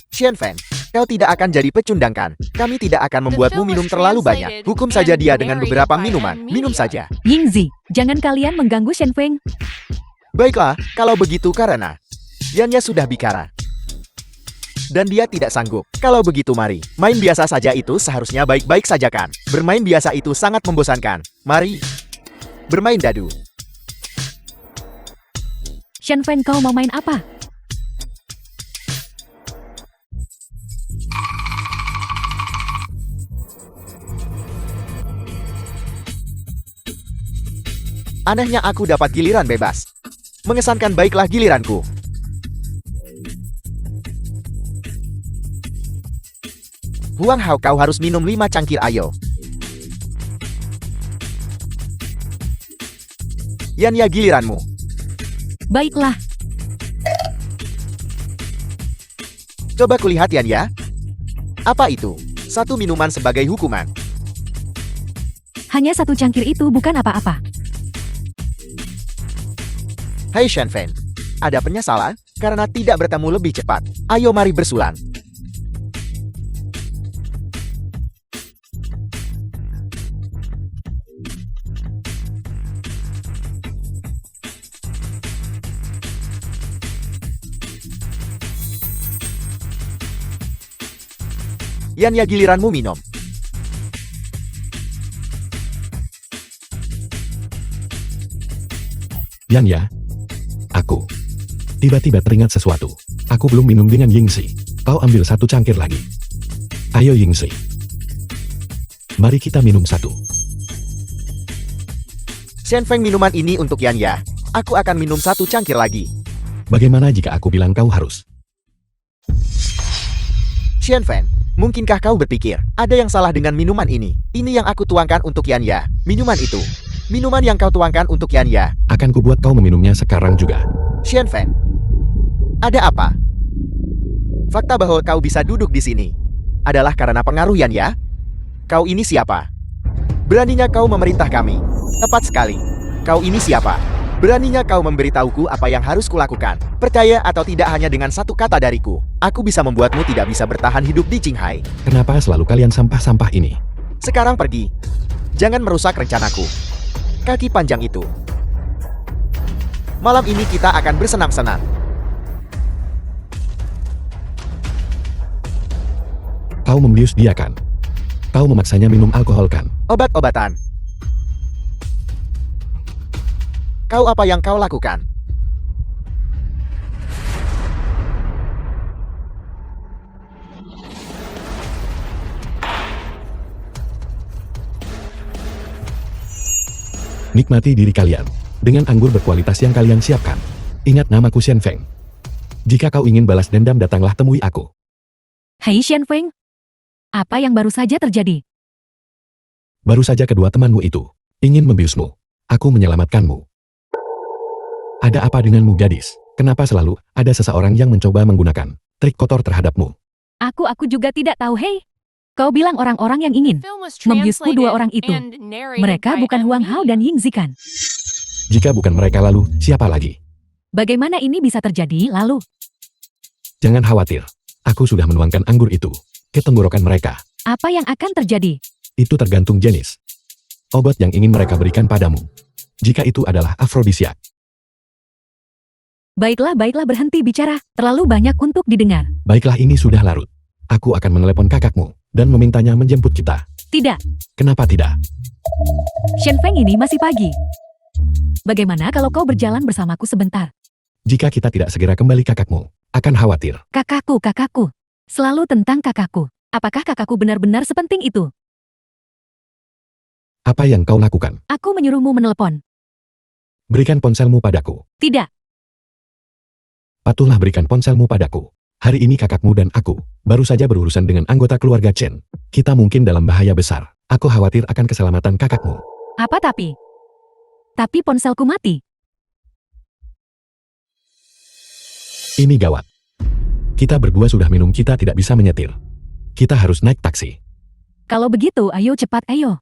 Shen Feng, kau tidak akan jadi pecundangkan. Kami tidak akan membuatmu minum terlalu banyak. Hukum saja dia dengan beberapa minuman. Minum saja. Yingzi, jangan kalian mengganggu Shen Feng. Baiklah, kalau begitu karena Yanya sudah bicara. Dan dia tidak sanggup. Kalau begitu mari, main biasa saja itu seharusnya baik-baik saja kan? Bermain biasa itu sangat membosankan. Mari, bermain dadu. Shen Feng, kau mau main apa? Anehnya aku dapat giliran bebas. Mengesankan, baiklah giliranku. Huang Hao, kau harus minum 5 cangkir, ayo. Yanya, giliranmu. Baiklah, Coba kulihat, Yanya. Apa itu? 1 minuman sebagai hukuman. hanya 1 cangkir itu bukan apa-apa. Hai Shen Feng, ada penyesalan karena tidak bertemu lebih cepat. Ayo mari bersulan. Yanya, giliranmu minum. Yanya, aku tiba-tiba teringat sesuatu. Aku belum minum dengan Yingxi. Kau ambil 1 cangkir lagi. Ayo Yingxi. Mari kita minum 1. Shen Feng, minuman ini untuk Yanya. Aku akan minum 1 cangkir lagi. Bagaimana jika aku bilang kau harus? Shen Feng, mungkinkah kau berpikir, ada yang salah dengan minuman ini? Ini yang aku tuangkan untuk Yanya. Minuman itu. Minuman yang kau tuangkan untuk Yanya. Akan kubuat kau meminumnya sekarang juga. Shen Feng, ada apa? Fakta bahwa kau bisa duduk di sini adalah karena pengaruh Yanya. Kau ini siapa? Beraninya kau memerintah kami. Tepat sekali. Kau ini siapa? Beraninya kau memberitahuku apa yang harus kulakukan. Percaya atau tidak, hanya dengan 1 kata dariku, aku bisa membuatmu tidak bisa bertahan hidup di Qinghai. Kenapa selalu kalian sampah-sampah ini? Sekarang pergi. Jangan merusak rencanaku. Kaki panjang itu. Malam ini kita akan bersenang-senang. Kau membius dia kan? Kau memaksanya minum alkohol kan? Obat-obatan. Kau apa yang kau lakukan? Nikmati diri kalian dengan anggur berkualitas yang kalian siapkan. Ingat namaku Shen Feng. Jika kau ingin balas dendam, datanglah temui aku. Hei Shen Feng, apa yang baru saja terjadi? Baru saja kedua temanmu itu ingin membiusmu. Aku menyelamatkanmu. Ada apa denganmu, gadis? Kenapa selalu ada seseorang yang mencoba menggunakan trik kotor terhadapmu? Aku juga tidak tahu. Hei, kau bilang orang-orang yang ingin membiusku 2 orang itu. Mereka bukan Huang Hao dan Yingxi kan? Jika bukan mereka, lalu siapa lagi? Bagaimana ini bisa terjadi lalu? Jangan khawatir. Aku sudah menuangkan anggur itu ke tenggorokan mereka. Apa yang akan terjadi? Itu tergantung jenis obat yang ingin mereka berikan padamu. Jika itu adalah afrodisiak. Baiklah, berhenti bicara. Terlalu banyak untuk didengar. Baiklah, ini sudah larut. Aku akan menelepon kakakmu dan memintanya menjemput kita. Tidak, Kenapa tidak? Shen Feng, ini masih pagi. Bagaimana kalau kau berjalan bersamaku sebentar? Jika kita tidak segera kembali, kakakmu akan khawatir. Kakakku. Selalu tentang kakakku. Apakah kakakku benar-benar sepenting itu? Apa yang kau lakukan? Aku menyuruhmu menelepon. Berikan ponselmu padaku. Tidak, Patuhlah berikan ponselmu padaku. Hari ini kakakmu dan aku baru saja berurusan dengan anggota keluarga Chen. Kita mungkin dalam bahaya besar. Aku khawatir akan keselamatan kakakmu. apa tapi? Tapi ponselku mati. Ini gawat. Kita berdua sudah minum, kita tidak bisa menyetir. Kita harus naik taksi. Kalau begitu, ayo cepat, ayo.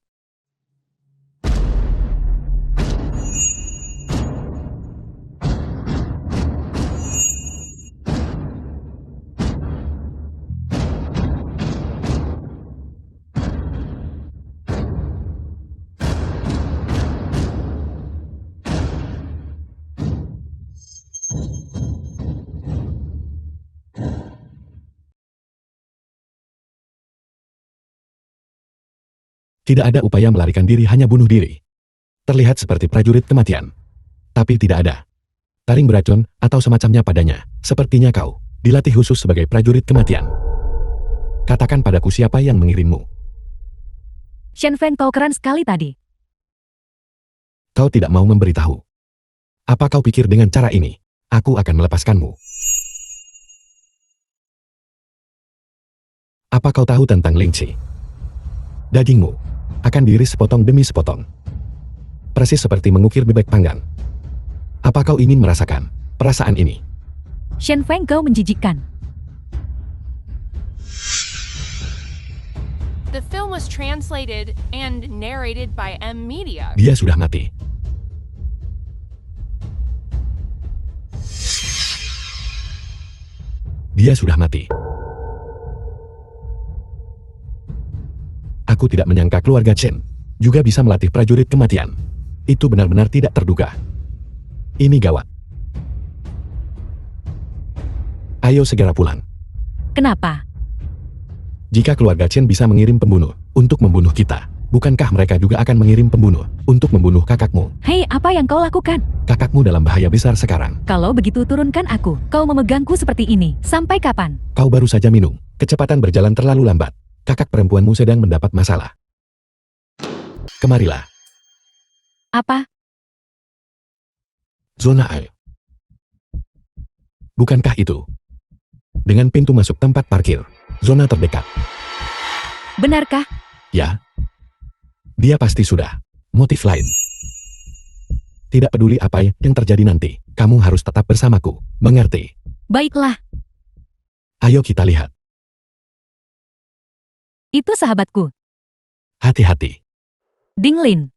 Tidak ada upaya melarikan diri, hanya bunuh diri. Terlihat seperti prajurit kematian. Tapi tidak ada taring beracun atau semacamnya padanya. Sepertinya kau dilatih khusus sebagai prajurit kematian. Katakan padaku siapa yang mengirimmu. Shen Feng tahu keren sekali tadi. Kau tidak mau memberitahu. Apa kau pikir dengan cara ini, aku akan melepaskanmu? Apa kau tahu tentang Lingxi? Dagingmu akan diiris sepotong demi sepotong. Persis seperti mengukir bebek panggang. Apa kau ingin merasakan perasaan ini? Shen Feng kau menjijikkan. The film was translated and narrated by M Media. Dia sudah mati. Dia sudah mati. Aku tidak menyangka keluarga Chen juga bisa melatih prajurit kematian. Itu benar-benar tidak terduga. Ini gawat. Ayo segera pulang. Kenapa? Jika keluarga Chen bisa mengirim pembunuh untuk membunuh kita, bukankah mereka juga akan mengirim pembunuh untuk membunuh kakakmu? Hei, apa yang kau lakukan? Kakakmu dalam bahaya besar sekarang. Kalau begitu turunkan aku. Kau memegangku seperti ini. Sampai kapan? Kau baru saja minum. Kecepatan berjalan terlalu lambat. Kakak perempuanmu sedang mendapat masalah. Kemarilah. Apa? Zona A. Bukankah itu? Dengan pintu masuk tempat parkir. Zona terdekat. Benarkah? Ya. Dia pasti sudah. Motif lain. Tidak peduli apa yang terjadi nanti, kamu harus tetap bersamaku. Mengerti? Baiklah. Ayo kita lihat. Itu sahabatku. Hati-hati. Dinglin.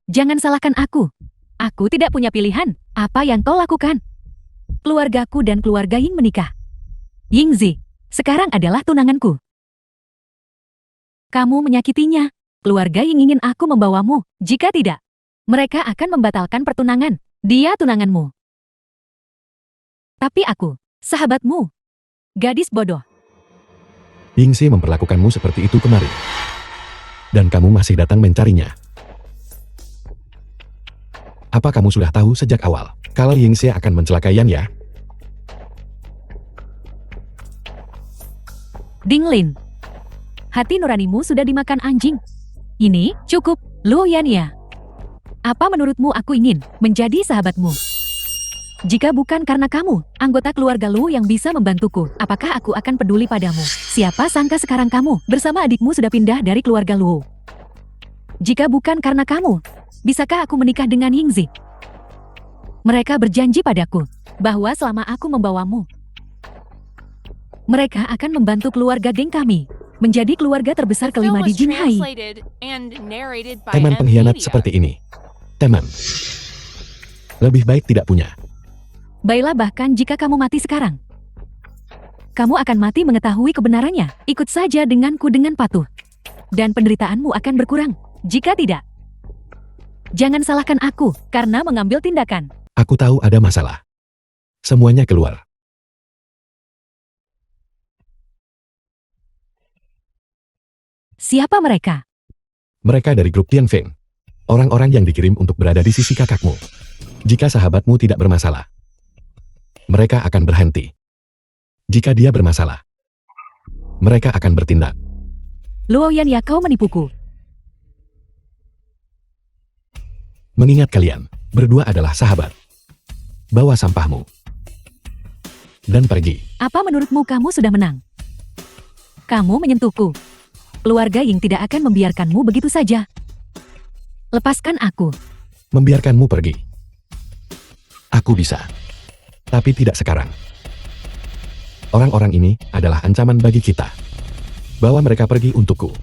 Jangan salahkan aku. Aku tidak punya pilihan. Apa yang kau lakukan? Keluargaku dan keluarga Ying menikah. Yingzi, sekarang adalah tunanganku. Kamu menyakitinya. Keluarga Ying ingin aku membawamu. Jika tidak, mereka akan membatalkan pertunangan. Dia tunanganmu. Tapi aku, sahabatmu. Gadis bodoh. Yingxi memperlakukanmu seperti itu kemarin. Dan kamu masih datang mencarinya. Apa kamu sudah tahu sejak awal kalau Yingxi akan mencelakai Yan ya? Dinglin, hati nuranimu sudah dimakan anjing. Ini cukup, Luo Yan ya. Apa menurutmu aku ingin menjadi sahabatmu? Jika bukan karena kamu, anggota keluarga Luo yang bisa membantuku, apakah aku akan peduli padamu? Siapa sangka sekarang kamu bersama adikmu sudah pindah dari keluarga Luo? Jika bukan karena kamu, bisakah aku menikah dengan Yingzi? Mereka berjanji padaku bahwa selama aku membawamu, mereka akan membantu keluarga geng kami menjadi keluarga terbesar The film kelima di was Jinghai. translated and narrated by Teman M pengkhianat Media. seperti ini. Teman. Lebih baik tidak punya. Baiklah, bahkan jika kamu mati sekarang, kamu akan mati mengetahui kebenarannya. Ikut saja denganku dengan patuh. Dan penderitaanmu akan berkurang. Jika tidak, jangan salahkan aku karena mengambil tindakan. Aku tahu ada masalah. Semuanya keluar. Siapa mereka? Mereka dari grup Tianfeng. Orang-orang yang dikirim untuk berada di sisi kakakmu. Jika sahabatmu tidak bermasalah, mereka akan berhenti. Jika dia bermasalah, mereka akan bertindak. Luo Yan ya, kau menipuku. Mengingat kalian berdua adalah sahabat. Bawa sampahmu. Dan pergi. Apa menurutmu kamu sudah menang? Kamu menyentuhku. Keluarga Ying tidak akan membiarkanmu begitu saja. Lepaskan aku. Membiarkanmu pergi. Aku bisa. Tapi tidak sekarang. Orang-orang ini adalah ancaman bagi kita. Bawa mereka pergi untukku.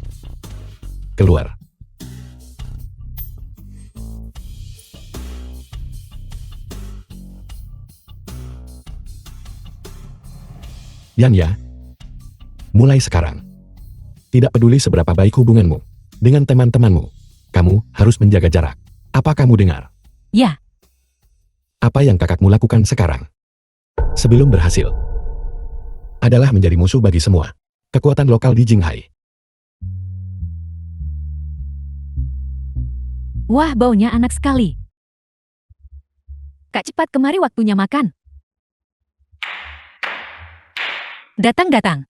Keluar. Yan ya. Mulai sekarang. Tidak peduli seberapa baik hubunganmu dengan teman-temanmu, kamu harus menjaga jarak. Apa kamu dengar? Ya, Apa yang kakakmu lakukan sekarang? Sebelum berhasil, adalah menjadi musuh bagi semua kekuatan lokal di Jinghai. Wah, baunya enak sekali. Kak, cepat kemari, waktunya makan. Datang.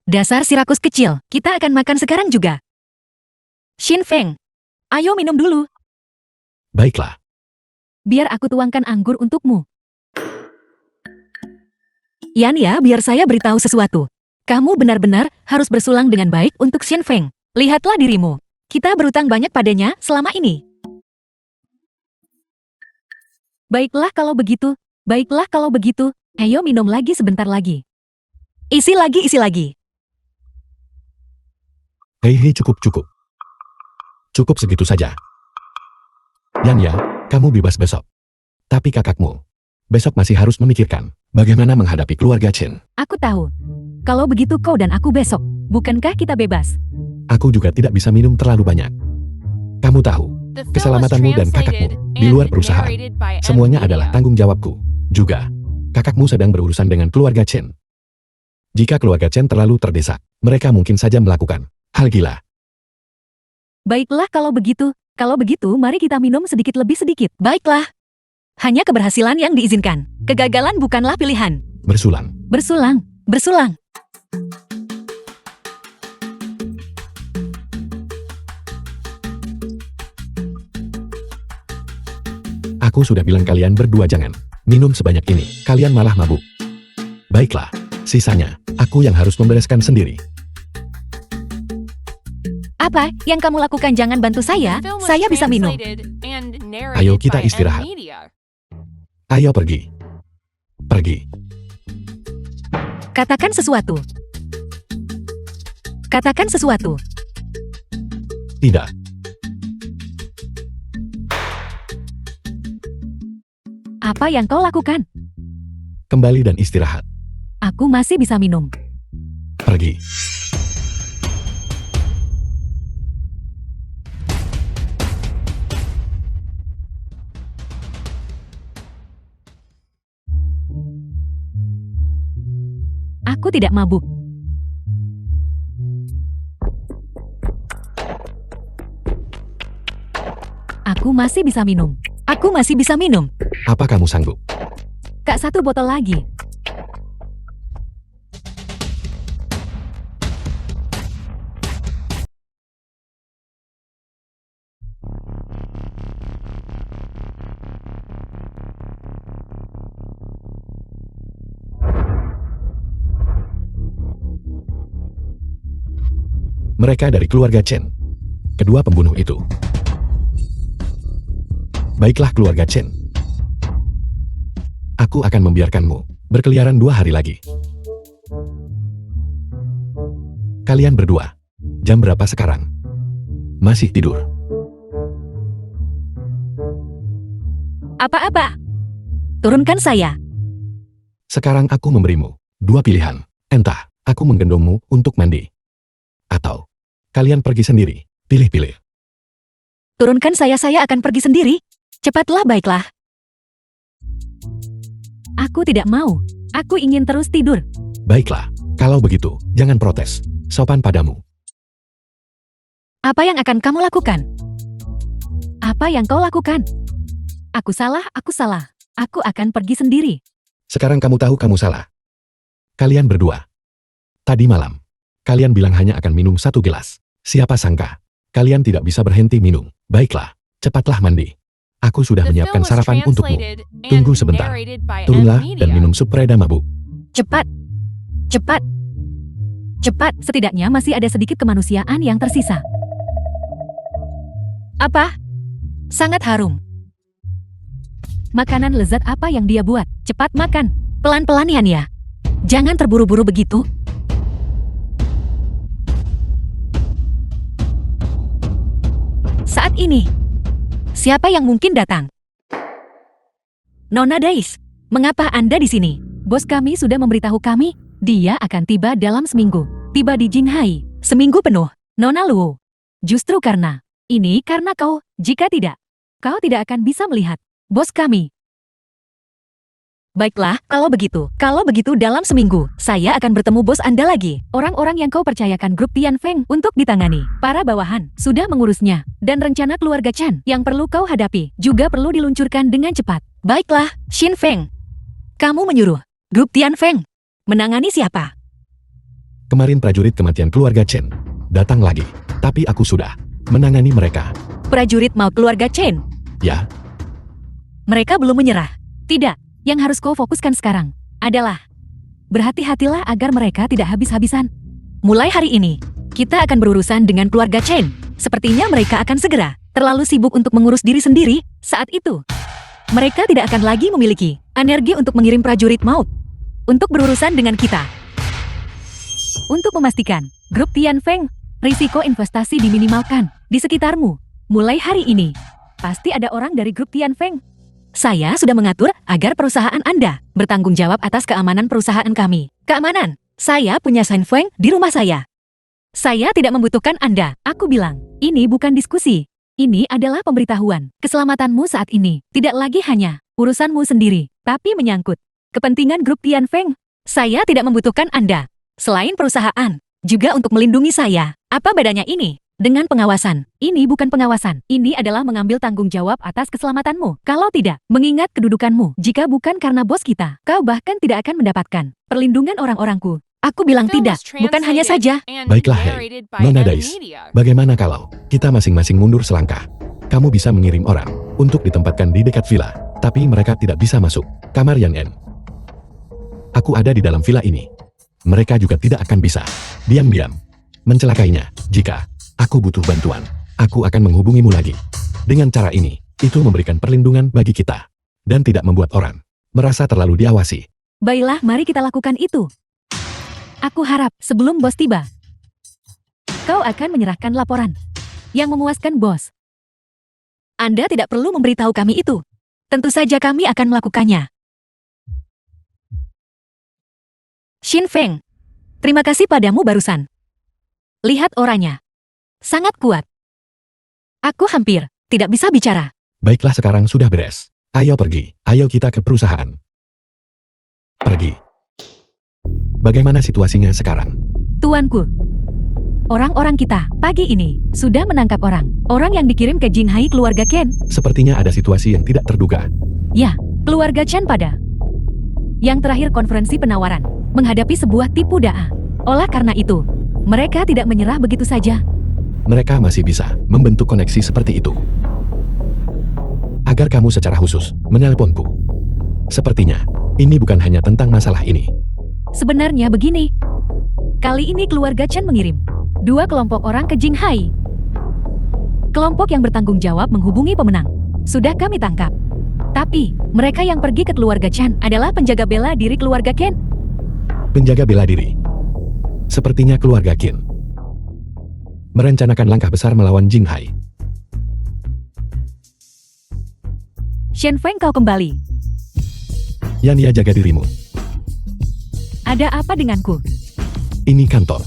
Dasar si rakus kecil, kita akan makan sekarang juga. Xin Feng, ayo minum dulu. Baiklah, Biar aku tuangkan anggur untukmu. Yan ya, biar saya beritahu sesuatu. Kamu benar-benar harus bersulang dengan baik untuk Xin Feng. Lihatlah dirimu. Kita berutang banyak padanya selama ini. Baiklah kalau begitu. Ayo minum lagi sebentar lagi. Isi lagi. hei cukup. Cukup segitu saja. Yan ya, kamu bebas besok. Tapi kakakmu, besok masih harus memikirkan bagaimana menghadapi keluarga Chen. Aku tahu. Kalau begitu kau dan aku besok. Bukankah kita bebas? Aku juga tidak bisa minum terlalu banyak. Kamu tahu, The film was keselamatanmu dan kakakmu translated di luar and perusahaan. narrated by M Semuanya Media. adalah tanggung jawabku. Juga, kakakmu sedang berurusan dengan keluarga Chen. Jika keluarga Chen terlalu terdesak, mereka mungkin saja melakukan hal gila. Baiklah kalau begitu. Mari kita minum sedikit lebih sedikit. Baiklah. Hanya keberhasilan yang diizinkan. Kegagalan bukanlah pilihan. Bersulang. Bersulang. Aku sudah bilang kalian berdua jangan minum sebanyak ini. Kalian malah mabuk. Baiklah, sisanya aku yang harus membereskan sendiri. Apa yang kamu lakukan? Jangan bantu saya. The film was Saya bisa minum. translated and narrated Ayo kita by M istirahat. Media. Ayo pergi. Katakan sesuatu. Tidak. Apa yang kau lakukan? Kembali dan istirahat. Aku masih bisa minum. Pergi. Aku tidak mabuk. Aku masih bisa minum. Apa kamu sanggup? Kak, 1 botol lagi. Mereka dari keluarga Chen. Kedua pembunuh itu. Baiklah keluarga Chen. Aku akan membiarkanmu berkeliaran 2 hari lagi. Kalian berdua, jam berapa sekarang? Masih tidur? Apa-apa? Turunkan saya. Sekarang aku memberimu 2 pilihan. Entah aku menggendongmu untuk mandi. Atau kalian pergi sendiri. Pilih-pilih. Turunkan saya akan pergi sendiri. Cepatlah, baiklah. Aku tidak mau. Aku ingin terus tidur. Baiklah, kalau begitu, jangan protes. Sopan padamu. Apa yang akan kamu lakukan? Apa yang kau lakukan? Aku salah. Aku akan pergi sendiri. Sekarang kamu tahu kamu salah. Kalian berdua. Tadi malam, kalian bilang hanya akan minum 1 gelas. Siapa sangka, kalian tidak bisa berhenti minum. Baiklah, cepatlah mandi. Aku sudah The menyiapkan film was sarapan untukmu. translated and Tunggu sebentar. narrated by M Turunlah Media. dan minum sup reda mabuk. Cepat. Setidaknya masih ada sedikit kemanusiaan yang tersisa. Apa? Sangat harum. Makanan lezat apa yang dia buat? Cepat makan. Pelan-pelan ya. Jangan terburu-buru begitu. Saat ini, siapa yang mungkin datang? Nona Dais, mengapa Anda di sini? Bos kami sudah memberitahu kami, dia akan tiba dalam seminggu. Tiba di Jinghai, seminggu penuh. Nona Luo. Justru karena kau, jika tidak, Kau tidak akan bisa melihat bos kami. Baiklah, kalau begitu dalam seminggu, saya akan bertemu bos Anda lagi. Orang-orang yang kau percayakan grup Tianfeng untuk ditangani. Para bawahan sudah mengurusnya. Dan rencana keluarga Chen yang perlu kau hadapi juga perlu diluncurkan dengan cepat. Baiklah, Xin Feng. Kamu menyuruh grup Tianfeng menangani siapa? Kemarin prajurit kematian keluarga Chen datang lagi, tapi aku sudah menangani mereka. Prajurit mau keluarga Chen? Ya, Mereka belum menyerah. Tidak. Yang harus kau fokuskan sekarang adalah berhati-hatilah agar mereka tidak habis-habisan. Mulai hari ini, kita akan berurusan dengan keluarga Chen. Sepertinya mereka akan segera terlalu sibuk untuk mengurus diri sendiri. Saat itu, mereka tidak akan lagi memiliki energi untuk mengirim prajurit maut untuk berurusan dengan kita. Untuk memastikan grup Tianfeng, risiko investasi diminimalkan di sekitarmu. Mulai hari ini, pasti ada orang dari grup Tianfeng. Saya sudah mengatur agar perusahaan Anda bertanggung jawab atas keamanan perusahaan kami. Keamanan? Saya punya Shen Feng di rumah saya. Saya tidak membutuhkan Anda. Aku bilang, ini bukan diskusi. Ini adalah pemberitahuan. Keselamatanmu saat ini tidak lagi hanya urusanmu sendiri, tapi menyangkut kepentingan grup Tianfeng. Saya tidak membutuhkan Anda. Selain perusahaan, juga untuk melindungi saya. Apa bedanya ini dengan pengawasan? Ini bukan pengawasan. Ini adalah mengambil tanggung jawab atas keselamatanmu. Kalau tidak, mengingat kedudukanmu. Jika bukan karena bos kita, kau bahkan tidak akan mendapatkan perlindungan orang-orangku. Aku bilang tidak, bukan hanya saja. baiklah Hei, Nona Dais. Bagaimana kalau kita masing-masing mundur selangkah? Kamu bisa mengirim orang untuk ditempatkan di dekat villa, tapi mereka tidak bisa masuk kamar Yan En. Aku ada di dalam villa ini. Mereka juga tidak akan bisa diam-diam mencelakainya. Jika aku butuh bantuan, aku akan menghubungimu lagi. Dengan cara ini, itu memberikan perlindungan bagi kita dan tidak membuat orang merasa terlalu diawasi. Baiklah, mari kita lakukan itu. Aku harap sebelum bos tiba, kau akan menyerahkan laporan yang memuaskan bos. Anda tidak perlu memberitahu kami itu. Tentu saja kami akan melakukannya. Xin Feng, terima kasih padamu barusan. Lihat orangnya. Sangat kuat. Aku hampir tidak bisa bicara. Baiklah, sekarang sudah beres. Ayo pergi, ayo kita ke perusahaan. Pergi. Bagaimana situasinya sekarang? Tuanku, orang-orang kita pagi ini sudah menangkap orang yang dikirim ke Jinghai keluarga Ken. Sepertinya ada situasi yang tidak terduga. Ya, keluarga Chen pada yang terakhir konferensi penawaran menghadapi sebuah tipu daya. Oleh karena itu, mereka tidak menyerah begitu saja. Mereka masih bisa membentuk koneksi seperti itu. Agar kamu secara khusus menelponku. Sepertinya, ini bukan hanya tentang masalah ini. Sebenarnya begini. Kali ini keluarga Chen mengirim 2 kelompok orang ke Jinghai. Kelompok yang bertanggung jawab menghubungi pemenang sudah kami tangkap. Tapi, mereka yang pergi ke keluarga Chen adalah penjaga bela diri keluarga Ken. Penjaga bela diri. Sepertinya keluarga Qin merencanakan langkah besar melawan Jinghai. Shen Feng, kau kembali. Yania, jaga dirimu. Ada apa denganku? Ini kantor.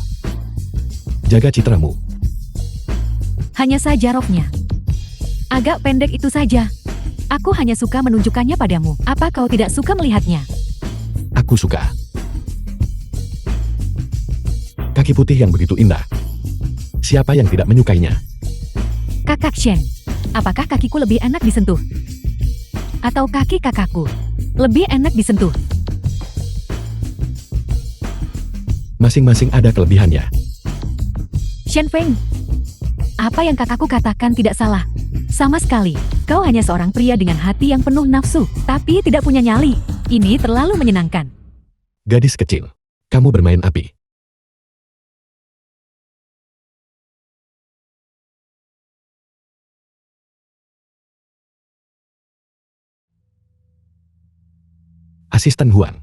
Jaga citramu. Hanya saja roknya agak pendek itu saja. Aku hanya suka menunjukkannya padamu. Apa kau tidak suka melihatnya? Aku suka. Kaki putih yang begitu indah. Siapa yang tidak menyukainya? Kakak Shen, apakah kakiku lebih enak disentuh? Atau kaki kakakku lebih enak disentuh? Masing-masing ada kelebihannya. Shen Feng, apa yang kakakku katakan tidak salah. Sama sekali, kau hanya seorang pria dengan hati yang penuh nafsu, tapi tidak punya nyali. Ini terlalu menyenangkan. Gadis kecil, kamu bermain api. Asisten Huang,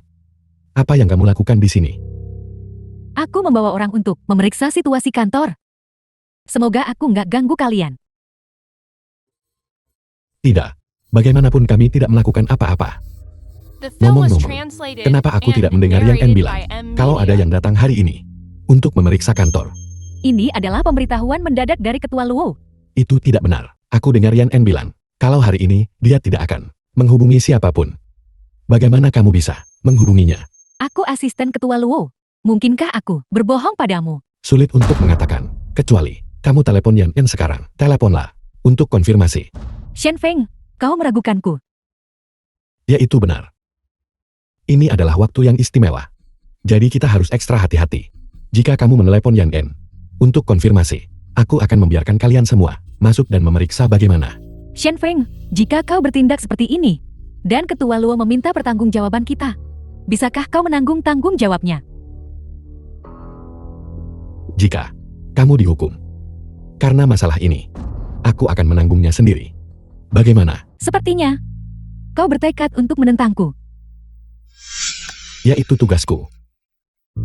apa yang kamu lakukan di sini? Aku membawa orang untuk memeriksa situasi kantor. Semoga aku nggak ganggu kalian. Tidak. Bagaimanapun kami tidak melakukan apa-apa. Ngomong-ngomong, kenapa aku tidak mendengar yang N bilang kalau ada yang datang hari ini untuk memeriksa kantor? Ini adalah pemberitahuan mendadak dari Ketua Luo. Itu tidak benar. Aku dengar Yan En bilang Kalau hari ini dia tidak akan menghubungi siapapun, bagaimana kamu bisa menghubunginya? Aku asisten ketua Luo. Mungkinkah aku berbohong padamu? Sulit untuk mengatakan, kecuali kamu telepon Yan En sekarang. Teleponlah untuk konfirmasi. Shen Feng, kau meragukanku. Ya itu benar. Ini adalah waktu yang istimewa. Jadi kita harus ekstra hati-hati. Jika kamu menelepon Yan En untuk konfirmasi, aku akan membiarkan kalian semua masuk dan memeriksa bagaimana. Shen Feng, jika kau bertindak seperti ini, dan ketua Luo meminta pertanggungjawaban kita, bisakah kau menanggung tanggung jawabnya? Jika kamu dihukum karena masalah ini, aku akan menanggungnya sendiri. Bagaimana? Sepertinya, kau bertekad untuk menentangku. Yaitu tugasku.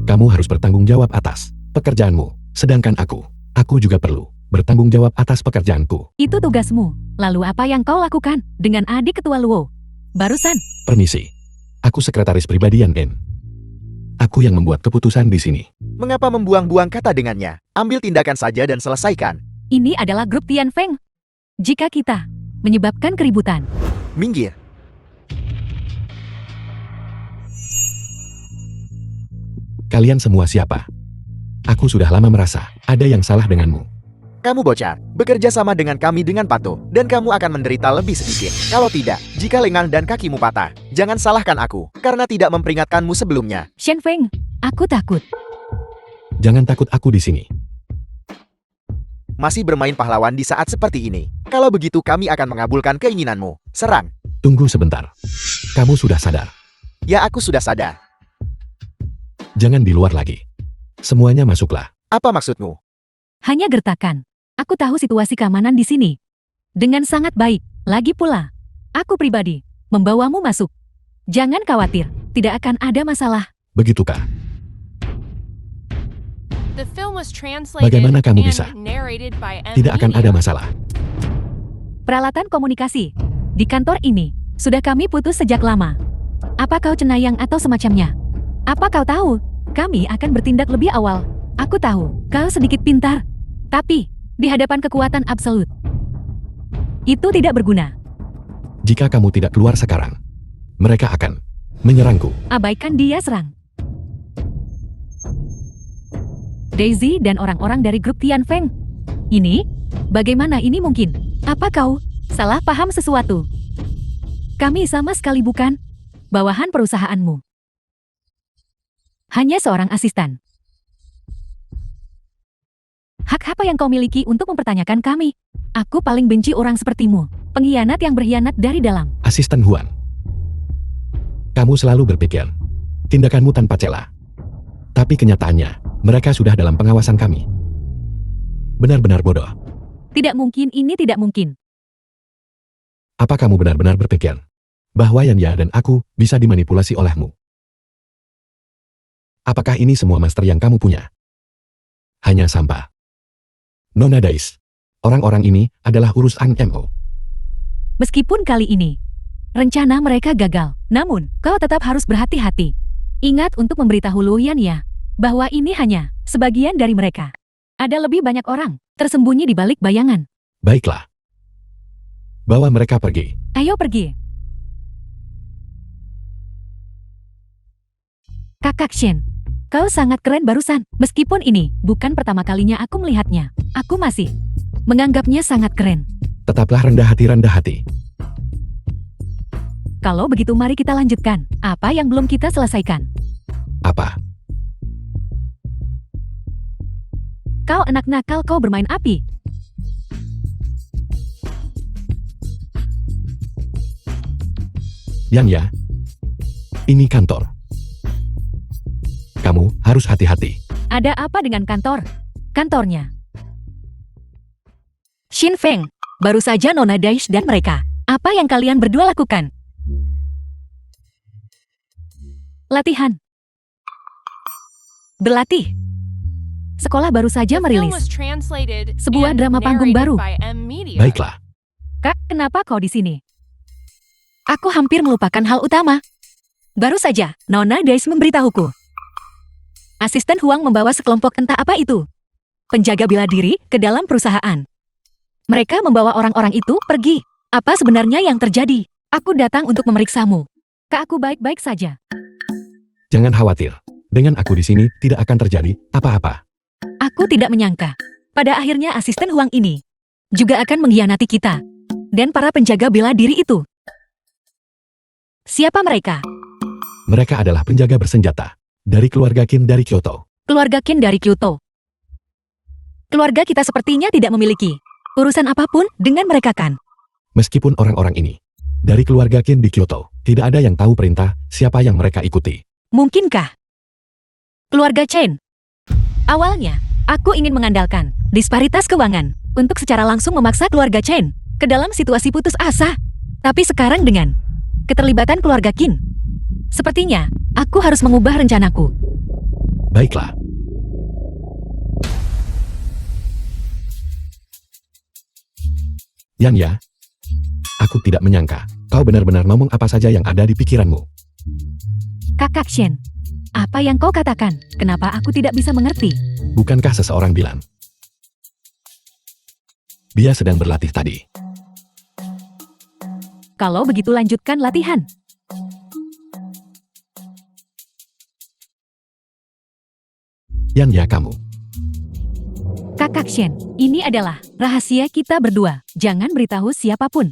Kamu harus bertanggung jawab atas pekerjaanmu, sedangkan aku juga perlu bertanggung jawab atas pekerjaanku. Itu tugasmu. Lalu apa yang kau lakukan dengan adik ketua Luo? Barusan. Permisi. Aku sekretaris pribadi Yan En. Aku yang membuat keputusan di sini. Mengapa membuang-buang kata dengannya? Ambil tindakan saja dan selesaikan. Ini adalah grup Tian Feng. Jika kita menyebabkan keributan, Minggir. Kalian semua siapa? Aku sudah lama merasa ada yang salah denganmu. Kamu bocah, bekerja sama dengan kami dengan patuh, dan kamu akan menderita lebih sedikit. Kalau tidak, jika lengan dan kakimu patah, jangan salahkan aku, karena tidak memperingatkanmu sebelumnya. Shen Feng, aku takut. Jangan takut aku di sini. Masih bermain pahlawan di saat seperti ini. Kalau begitu kami akan mengabulkan keinginanmu. Serang. Tunggu sebentar. Kamu sudah sadar. Ya, aku sudah sadar. Jangan di luar lagi. Semuanya masuklah. Apa maksudmu? Hanya gertakan. Aku tahu situasi keamanan di sini. Dengan sangat baik. Lagi pula, aku pribadi membawamu masuk. Jangan khawatir, tidak akan ada masalah. Begitukah? The film was translated Bagaimana kamu bisa? and narrated by M. Tidak akan ada Media. masalah. Peralatan komunikasi. Di kantor ini, sudah kami putus sejak lama. Apa kau cenayang atau semacamnya? Apa kau tahu? Kami akan bertindak lebih awal. Aku tahu, kau sedikit pintar. Tapi, di hadapan kekuatan absolut, itu tidak berguna. Jika kamu tidak keluar sekarang, mereka akan menyerangku. Abaikan dia serang. Daisy dan orang-orang dari grup Tian Feng. Ini? Bagaimana ini mungkin? Apa kau salah paham sesuatu? Kami sama sekali bukan bawahan perusahaanmu. Hanya seorang asisten. Hak apa yang kau miliki untuk mempertanyakan kami? Aku paling benci orang sepertimu. Pengkhianat yang berkhianat dari dalam. Asisten Huan. Kamu selalu berpikir tindakanmu tanpa celah. Tapi kenyataannya, mereka sudah dalam pengawasan kami. Benar-benar bodoh. Tidak mungkin, ini tidak mungkin. Apa kamu benar-benar berpikir bahwa Yanya dan aku bisa dimanipulasi olehmu? Apakah ini semua master yang kamu punya? Hanya sampah. Nona Dais, orang-orang ini adalah urusan MO. Meskipun kali ini rencana mereka gagal, namun kau tetap harus berhati-hati. Ingat untuk memberitahu Luoyan ya, bahwa ini hanya sebagian dari mereka. Ada lebih banyak orang tersembunyi di balik bayangan. Baiklah. Bawa mereka pergi. Ayo pergi. Kakak Shen, kau sangat keren barusan. Meskipun ini bukan pertama kalinya aku melihatnya, aku masih menganggapnya sangat keren. Tetaplah rendah hati. Kalau begitu mari kita lanjutkan. Apa yang belum kita selesaikan? Apa? Kau anak nakal, kau bermain api. Yanya, ini kantor. Kamu harus hati-hati. Ada apa dengan kantor? Kantornya. Shin Feng, baru saja Nona Daesh dan mereka. Apa yang kalian berdua lakukan? Latihan. Berlatih. Sekolah baru saja The film merilis was translated sebuah and drama panggung narrated baru. by M. Media. Baiklah. Kak, kenapa kau di sini? Aku hampir melupakan hal utama. Baru saja, Nona Daesh memberitahuku. Asisten Huang membawa sekelompok entah apa itu. Penjaga bela diri ke dalam perusahaan. Mereka membawa orang-orang itu pergi. Apa sebenarnya yang terjadi? Aku datang untuk memeriksamu. Kak, aku baik-baik saja. Jangan khawatir. Dengan aku di sini tidak akan terjadi apa-apa. Aku tidak menyangka. Pada akhirnya asisten Huang ini juga akan mengkhianati kita. Dan para penjaga bela diri itu. Siapa mereka? Mereka adalah penjaga bersenjata. Dari keluarga Qin dari Kyoto. Keluarga Qin dari Kyoto. Keluarga kita sepertinya tidak memiliki urusan apapun dengan mereka kan? Meskipun orang-orang ini dari keluarga Qin di Kyoto, tidak ada yang tahu perintah siapa yang mereka ikuti. Mungkinkah? Keluarga Chen. Awalnya, aku ingin mengandalkan disparitas keuangan untuk secara langsung memaksa keluarga Chen ke dalam situasi putus asa. Tapi sekarang dengan keterlibatan keluarga Qin, sepertinya aku harus mengubah rencanaku. Baiklah. Yan ya, aku tidak menyangka kau benar-benar ngomong apa saja yang ada di pikiranmu. Kakak Shen, apa yang kau katakan? Kenapa aku tidak bisa mengerti? Bukankah seseorang bilang dia sedang berlatih tadi? Kalau begitu lanjutkan latihan. Yan ya kamu. Kakak Shen, ini adalah rahasia kita berdua. Jangan beritahu siapapun.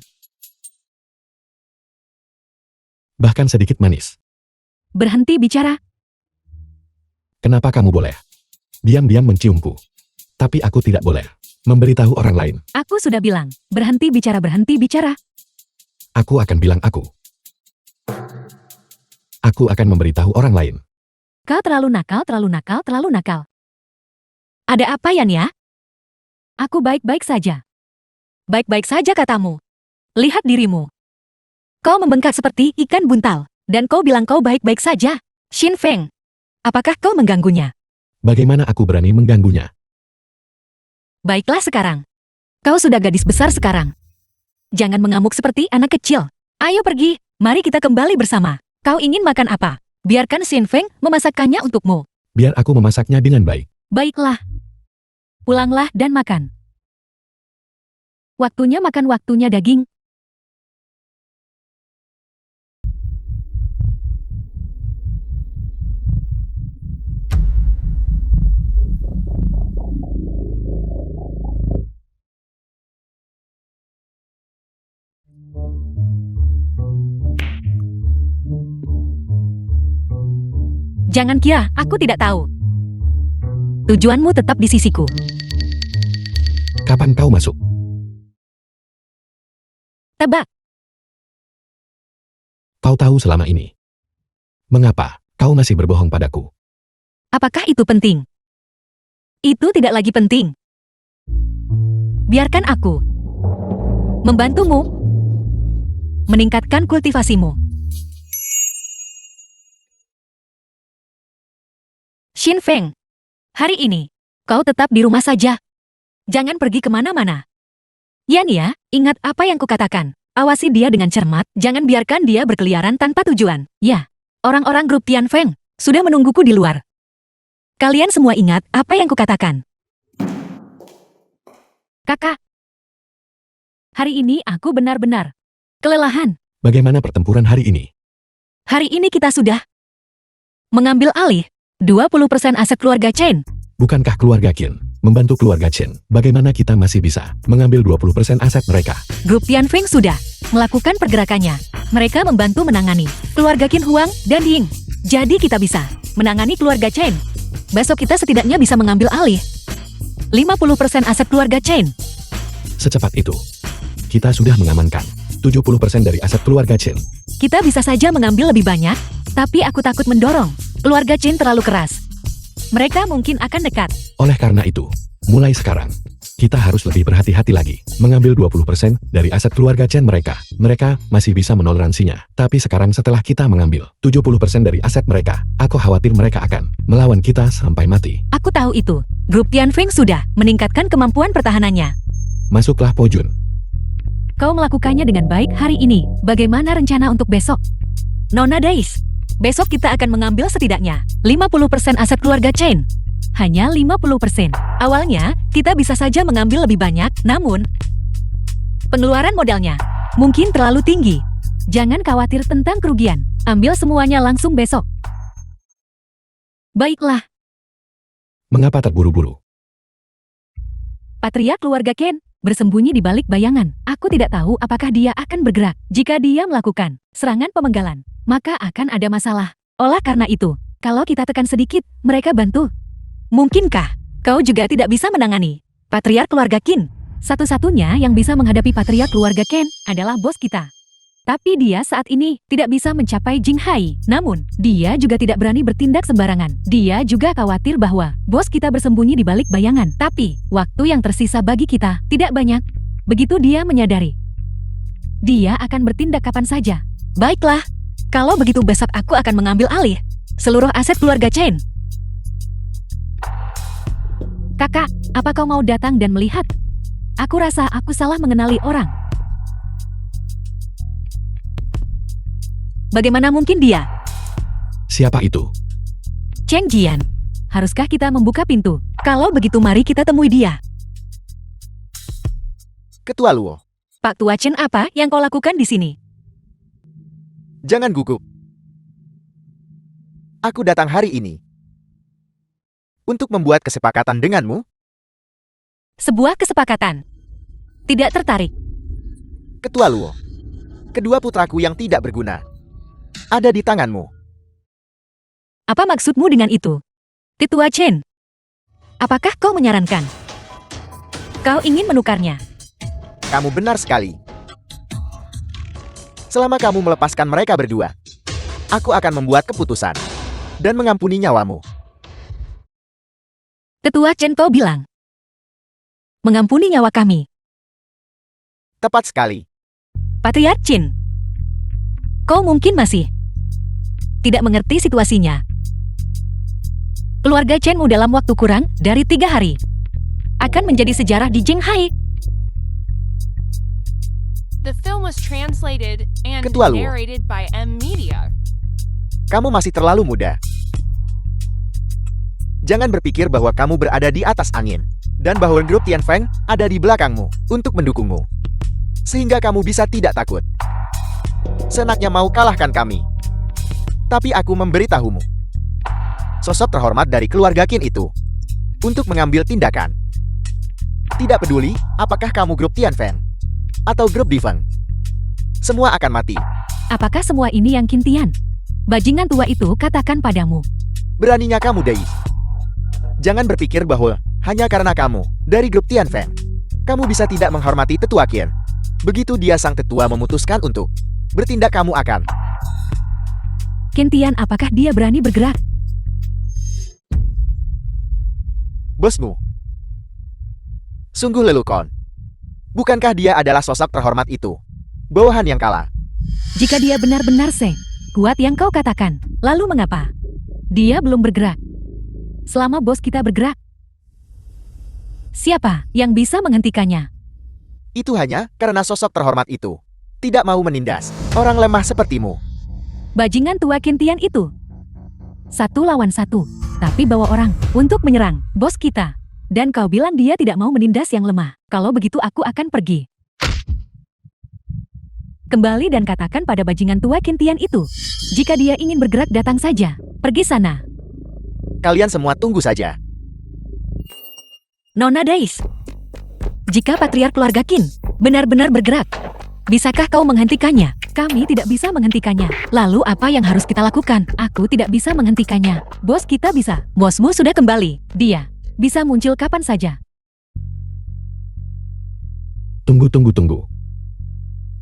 Bahkan sedikit manis. Berhenti bicara. Kenapa kamu boleh diam-diam menciumku? Tapi aku tidak boleh memberitahu orang lain. Aku sudah bilang, berhenti bicara, berhenti bicara. Aku akan bilang aku. Aku akan memberitahu orang lain. Kau terlalu nakal, terlalu nakal, terlalu nakal. Ada apa Yan ya? Aku baik-baik saja. Baik-baik saja katamu. Lihat dirimu. Kau membengkak seperti ikan buntal. Dan kau bilang kau baik-baik saja. Xin Feng. Apakah kau mengganggunya? Bagaimana aku berani mengganggunya? Baiklah sekarang. Kau sudah gadis besar sekarang. Jangan mengamuk seperti anak kecil. Ayo pergi, mari kita kembali bersama. Kau ingin makan apa? Biarkan Xin Feng memasakkannya untukmu. Biar aku memasaknya dengan baik. Baiklah. Pulanglah dan makan. Waktunya makan, waktunya daging. Jangan kira aku tidak tahu. Tujuanmu tetap di sisiku. Kapan kau masuk? Tebak. Kau tahu selama ini. Mengapa kau masih berbohong padaku? Apakah itu penting? Itu tidak lagi penting. Biarkan aku membantumu meningkatkan kultivasimu. Xin Feng, hari ini kau tetap di rumah saja. Jangan pergi kemana-mana. Yan ya, ingat apa yang kukatakan. Awasi dia dengan cermat, jangan biarkan dia berkeliaran tanpa tujuan. Ya, orang-orang grup Tian Feng sudah menungguku di luar. Kalian semua ingat apa yang kukatakan. Kakak, hari ini aku benar-benar kelelahan. Bagaimana pertempuran hari ini? Hari ini kita sudah mengambil alih 20% aset keluarga Chen. Bukankah keluarga Qin membantu keluarga Chen? Bagaimana kita masih bisa mengambil 20% aset mereka? Grup Tian Feng sudah melakukan pergerakannya. Mereka membantu menangani keluarga Qin Huang dan Ying. Jadi kita bisa menangani keluarga Chen. Besok kita setidaknya bisa mengambil alih 50% aset keluarga Chen. Secepat itu, kita sudah mengamankan 70% dari aset keluarga Chen. Kita bisa saja mengambil lebih banyak, tapi aku takut mendorong keluarga Chen terlalu keras. Mereka mungkin akan dekat. Oleh karena itu, mulai sekarang, kita harus lebih berhati-hati lagi. Mengambil 20% dari aset keluarga Chen mereka. Mereka masih bisa menoleransinya. Tapi sekarang setelah kita mengambil 70% dari aset mereka, aku khawatir mereka akan melawan kita sampai mati. Aku tahu itu. Grup Tian Feng sudah meningkatkan kemampuan pertahanannya. Masuklah Po Jun. Kau melakukannya dengan baik hari ini. Bagaimana rencana untuk besok? Nona Dais, besok kita akan mengambil setidaknya 50% aset keluarga Chen. Hanya 50%. Awalnya, kita bisa saja mengambil lebih banyak, namun pengeluaran modalnya Mungkin terlalu tinggi. Jangan khawatir tentang kerugian. Ambil semuanya langsung besok. Baiklah. Mengapa terburu-buru? Patriark keluarga Ken bersembunyi di balik bayangan. Aku tidak tahu apakah dia akan bergerak. Jika dia melakukan serangan pemenggalan, maka akan ada masalah. Oleh karena itu, kalau kita tekan sedikit, mereka bantu. Mungkinkah kau juga tidak bisa menangani Patriark keluarga Qin? Satu-satunya yang bisa menghadapi Patriark keluarga Ken adalah bos kita. Tapi dia saat ini tidak bisa mencapai Jing Hai. Namun, dia juga tidak berani bertindak sembarangan. Dia juga khawatir bahwa bos kita bersembunyi di balik bayangan. Tapi, waktu yang tersisa bagi kita tidak banyak. Begitu dia menyadari, dia akan bertindak kapan saja. Baiklah, kalau begitu besok aku akan mengambil alih seluruh aset keluarga Chen. Kakak, apa kau mau datang dan melihat? Aku rasa aku salah mengenali orang. Bagaimana mungkin dia? Siapa itu? Cheng Jian. Haruskah kita membuka pintu? Kalau begitu mari kita temui dia. Ketua Luo, Pak Tua Chen, apa yang kau lakukan di sini? jangan gugup. Aku datang hari ini untuk membuat kesepakatan denganmu. Sebuah kesepakatan. Tidak tertarik. Ketua Luo, kedua putraku yang tidak berguna ada di tanganmu. Apa maksudmu dengan itu? Tetua Chen, apakah kau menyarankan kau ingin menukarnya? Kamu benar sekali. Selama kamu melepaskan mereka berdua, aku akan membuat keputusan dan mengampuni nyawamu. Tetua Chen, kau bilang mengampuni nyawa kami. Tepat sekali. Patriark Qin, kau mungkin masih tidak mengerti situasinya. Keluarga Chenmu dalam waktu kurang dari 3 hari akan menjadi sejarah di Jing Hai. The film was translated and Ketua Luo, narrated by M Media. kamu masih terlalu muda. Jangan berpikir bahwa kamu berada di atas angin dan bahwa grup Tianfeng ada di belakangmu untuk mendukungmu, sehingga kamu bisa tidak takut. Senaknya mau kalahkan kami. Tapi aku memberitahumu, sosok terhormat dari keluarga Qin itu untuk mengambil tindakan. Tidak peduli apakah kamu grup Tianfeng atau grup Difeng, semua akan mati. Apakah semua ini yang Qin Tian, bajingan tua itu, katakan padamu? Beraninya kamu, Dai. Jangan berpikir bahwa hanya karena kamu dari grup Tianfeng, kamu bisa tidak menghormati tetua Qin. Begitu dia sang tetua memutuskan untuk bertindak, kamu akan. Qin Tian, apakah dia berani bergerak? Bosmu sungguh lelucon. Bukankah dia adalah sosok terhormat itu? Bawahan yang kalah. Jika dia benar-benar kuat yang kau katakan, lalu mengapa dia belum bergerak? Selama bos kita bergerak, siapa yang bisa menghentikannya? Itu hanya karena sosok terhormat itu tidak mau menindas orang lemah sepertimu. Bajingan tua Qin Tian itu 1 lawan 1, tapi bawa orang untuk menyerang bos kita. Dan kau bilang dia tidak mau menindas yang lemah. Kalau begitu aku akan pergi. Kembali dan katakan pada bajingan tua Qin Tian itu, jika dia ingin bergerak datang saja. Pergi sana. Kalian semua tunggu saja. Nona Dais, jika Patriark keluarga Qin benar-benar bergerak, bisakah kau menghentikannya? Kami tidak bisa menghentikannya. Lalu apa yang harus kita lakukan? Aku tidak bisa menghentikannya. Bos kita bisa. Bosmu sudah kembali. Dia bisa muncul kapan saja. Tunggu.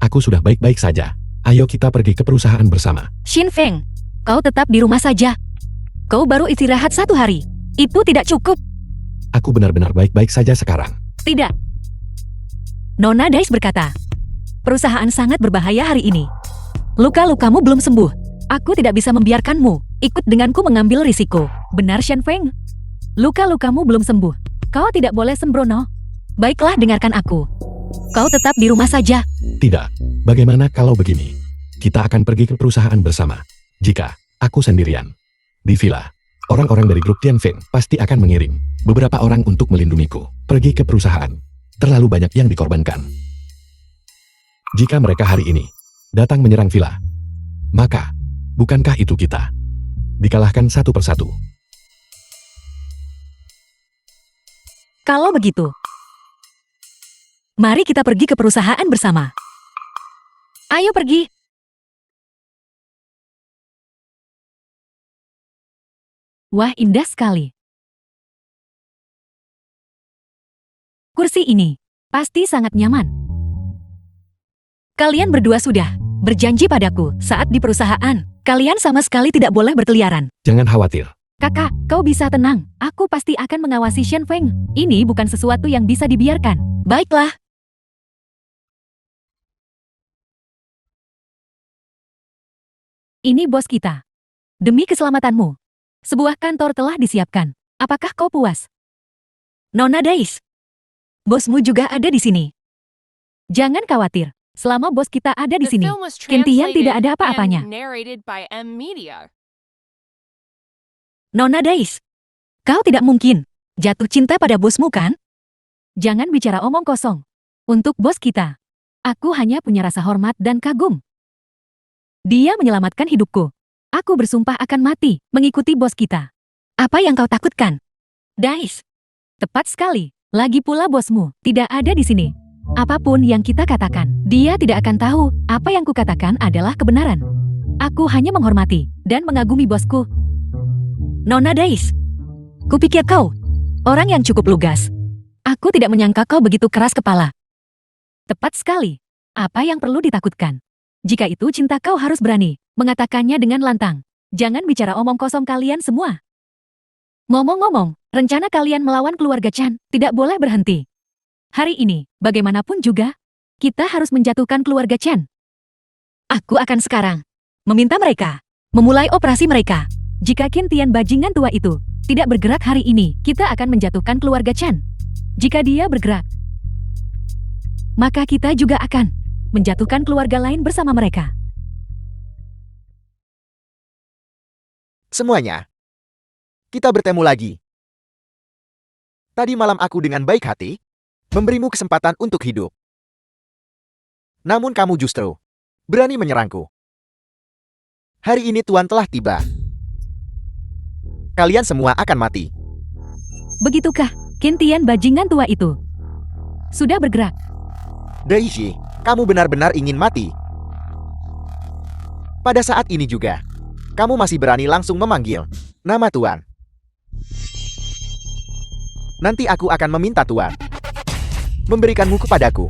Aku sudah baik-baik saja. Ayo kita pergi ke perusahaan bersama. Xin Feng, kau tetap di rumah saja. Kau baru istirahat 1 hari. Itu tidak cukup. Aku benar-benar baik-baik saja sekarang. Tidak. Nona Dais berkata, perusahaan sangat berbahaya hari ini. Luka-lukamu belum sembuh. Aku tidak bisa membiarkanmu ikut denganku mengambil risiko. Benar, Shen Feng? Luka-lukamu belum sembuh. Kau tidak boleh sembrono. Baiklah, dengarkan aku. Kau tetap di rumah saja. Tidak. Bagaimana kalau begini? Kita akan pergi ke perusahaan bersama. Jika aku sendirian di villa, orang-orang dari grup Tianfeng pasti akan mengirim beberapa orang untuk melindungiku. Pergi ke perusahaan. Terlalu banyak yang dikorbankan. Jika mereka hari ini datang menyerang villa, maka bukankah itu kita dikalahkan satu persatu? Kalau begitu, mari kita pergi ke perusahaan bersama. Ayo pergi. Wah, indah sekali. Kursi ini pasti sangat nyaman. Kalian berdua sudah berjanji padaku saat di perusahaan. Kalian sama sekali tidak boleh berkeliaran. Jangan khawatir. Kakak, kau bisa tenang. Aku pasti akan mengawasi Shen Feng. Ini bukan sesuatu yang bisa dibiarkan. Baiklah. Ini bos kita. Demi keselamatanmu, sebuah kantor telah disiapkan. Apakah kau puas? Nona Dais, bosmu juga ada di sini. Jangan khawatir. Selama bos kita ada di The sini, film was Kentian tidak translated ada apa-apanya. and narrated by M Media. Nona Dais, kau tidak mungkin jatuh cinta pada bosmu kan? Jangan bicara omong kosong. Untuk bos kita, aku hanya punya rasa hormat dan kagum. Dia menyelamatkan hidupku. Aku bersumpah akan mati mengikuti bos kita. Apa yang kau takutkan? Dais, tepat sekali. Lagi pula bosmu tidak ada di sini. Apapun yang kita katakan, dia tidak akan tahu apa yang kukatakan adalah kebenaran. Aku hanya menghormati dan mengagumi bosku. Nona Dais, kupikir kau orang yang cukup lugas. Aku tidak menyangka kau begitu keras kepala. Tepat sekali. Apa yang perlu ditakutkan? Jika itu cinta, kau harus berani mengatakannya dengan lantang. Jangan bicara omong kosong kalian semua. Ngomong-ngomong, rencana kalian melawan keluarga Chan tidak boleh berhenti. Hari ini, bagaimanapun juga, kita harus menjatuhkan keluarga Chen. Aku akan sekarang meminta mereka memulai operasi mereka. Jika Kentian bajingan tua itu tidak bergerak hari ini, kita akan menjatuhkan keluarga Chen. Jika dia bergerak, maka kita juga akan menjatuhkan keluarga lain bersama mereka. Semuanya. Kita bertemu lagi. Tadi malam aku dengan baik hati memberimu kesempatan untuk hidup. Namun kamu justru berani menyerangku. Hari ini Tuan telah tiba. Kalian semua akan mati. Begitukah, Kentian bajingan tua itu sudah bergerak? Daisy, kamu benar-benar ingin mati. Pada saat ini juga, kamu masih berani langsung memanggil nama Tuan. Nanti aku akan meminta Tuan memberikanmu kepadaku,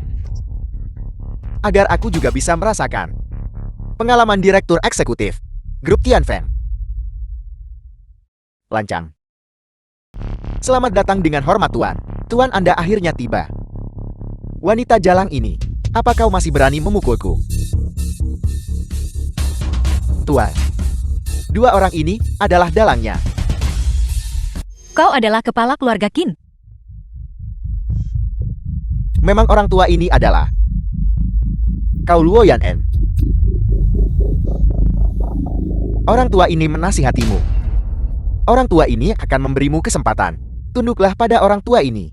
agar aku juga bisa merasakan pengalaman Direktur Eksekutif Grup Tianfeng. Lancang. Selamat datang dengan hormat Tuan. Tuan Anda akhirnya tiba. Wanita jalang ini, apa kau masih berani memukulku? Tuan, dua orang ini adalah dalangnya. Kau adalah kepala keluarga Qin. Memang orang tua ini adalah Kau Luo Yan En. Orang tua ini menasihatimu. Orang tua ini akan memberimu kesempatan. Tunduklah pada orang tua ini.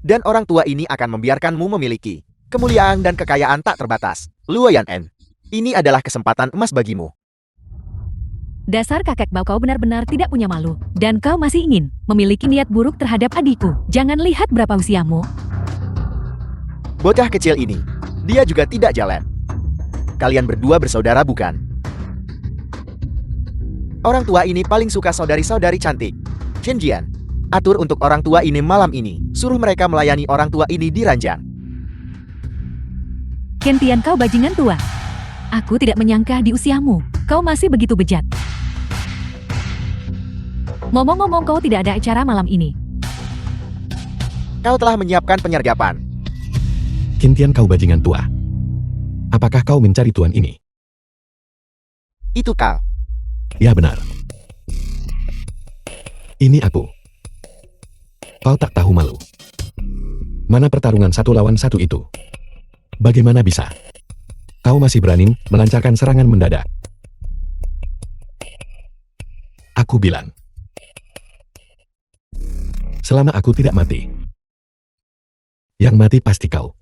Dan orang tua ini akan membiarkanmu memiliki kemuliaan dan kekayaan tak terbatas. Luo Yan En, ini adalah kesempatan emas bagimu. Dasar kakek bau, kau benar-benar tidak punya malu. Dan kau masih ingin memiliki niat buruk terhadap adikku. Jangan lihat berapa usiamu. Bocah kecil ini, dia juga tidak jalan. Kalian berdua bersaudara bukan? Orang tua ini paling suka saudari-saudari cantik. Chen Jian, atur untuk orang tua ini malam ini. Suruh mereka melayani orang tua ini di ranjang. Kentian, kau bajingan tua. Aku tidak menyangka di usiamu, kau masih begitu bejat. Ngomong-ngomong, kau tidak ada acara malam ini. Kau telah menyiapkan penyergapan. Kentian, kau bajingan tua. Apakah kau mencari tuan ini? Itu kau. Ya benar. Ini aku. Kau tak tahu malu. Mana pertarungan 1 lawan 1 itu? Bagaimana bisa? Kau masih berani melancarkan serangan mendadak. Aku bilang, selama aku tidak mati, yang mati pasti kau.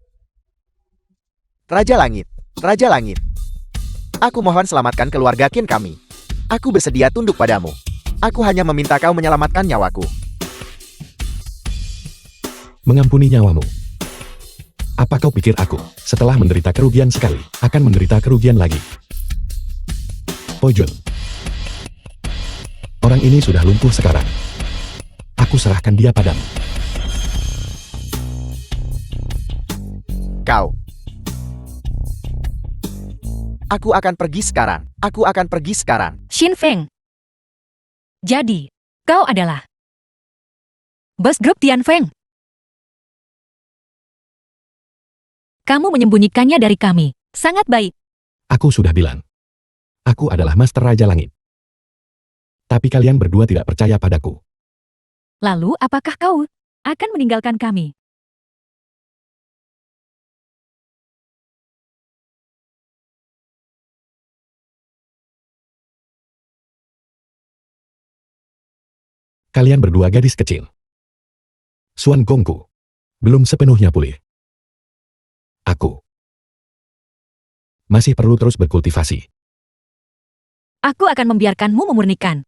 Raja Langit, Raja Langit. Aku mohon selamatkan keluarga Qin kami. Aku bersedia tunduk padamu. Aku hanya meminta kau menyelamatkan nyawaku. Mengampuni nyawamu. Apa kau pikir aku, setelah menderita kerugian sekali, akan menderita kerugian lagi? Pojun. Orang ini sudah lumpuh sekarang. Aku serahkan dia padamu. Kau. Aku akan pergi sekarang. Aku akan pergi sekarang. Xin Feng. Jadi, kau adalah bos grup Tian Feng. Kamu menyembunyikannya dari kami. Sangat baik. Aku sudah bilang. Aku adalah Master Raja Langit. Tapi kalian berdua tidak percaya padaku. Lalu apakah kau akan meninggalkan kami? Kalian berdua gadis kecil. Suan Gongku. Belum sepenuhnya pulih. Aku masih perlu terus berkultivasi. Aku akan membiarkanmu memurnikan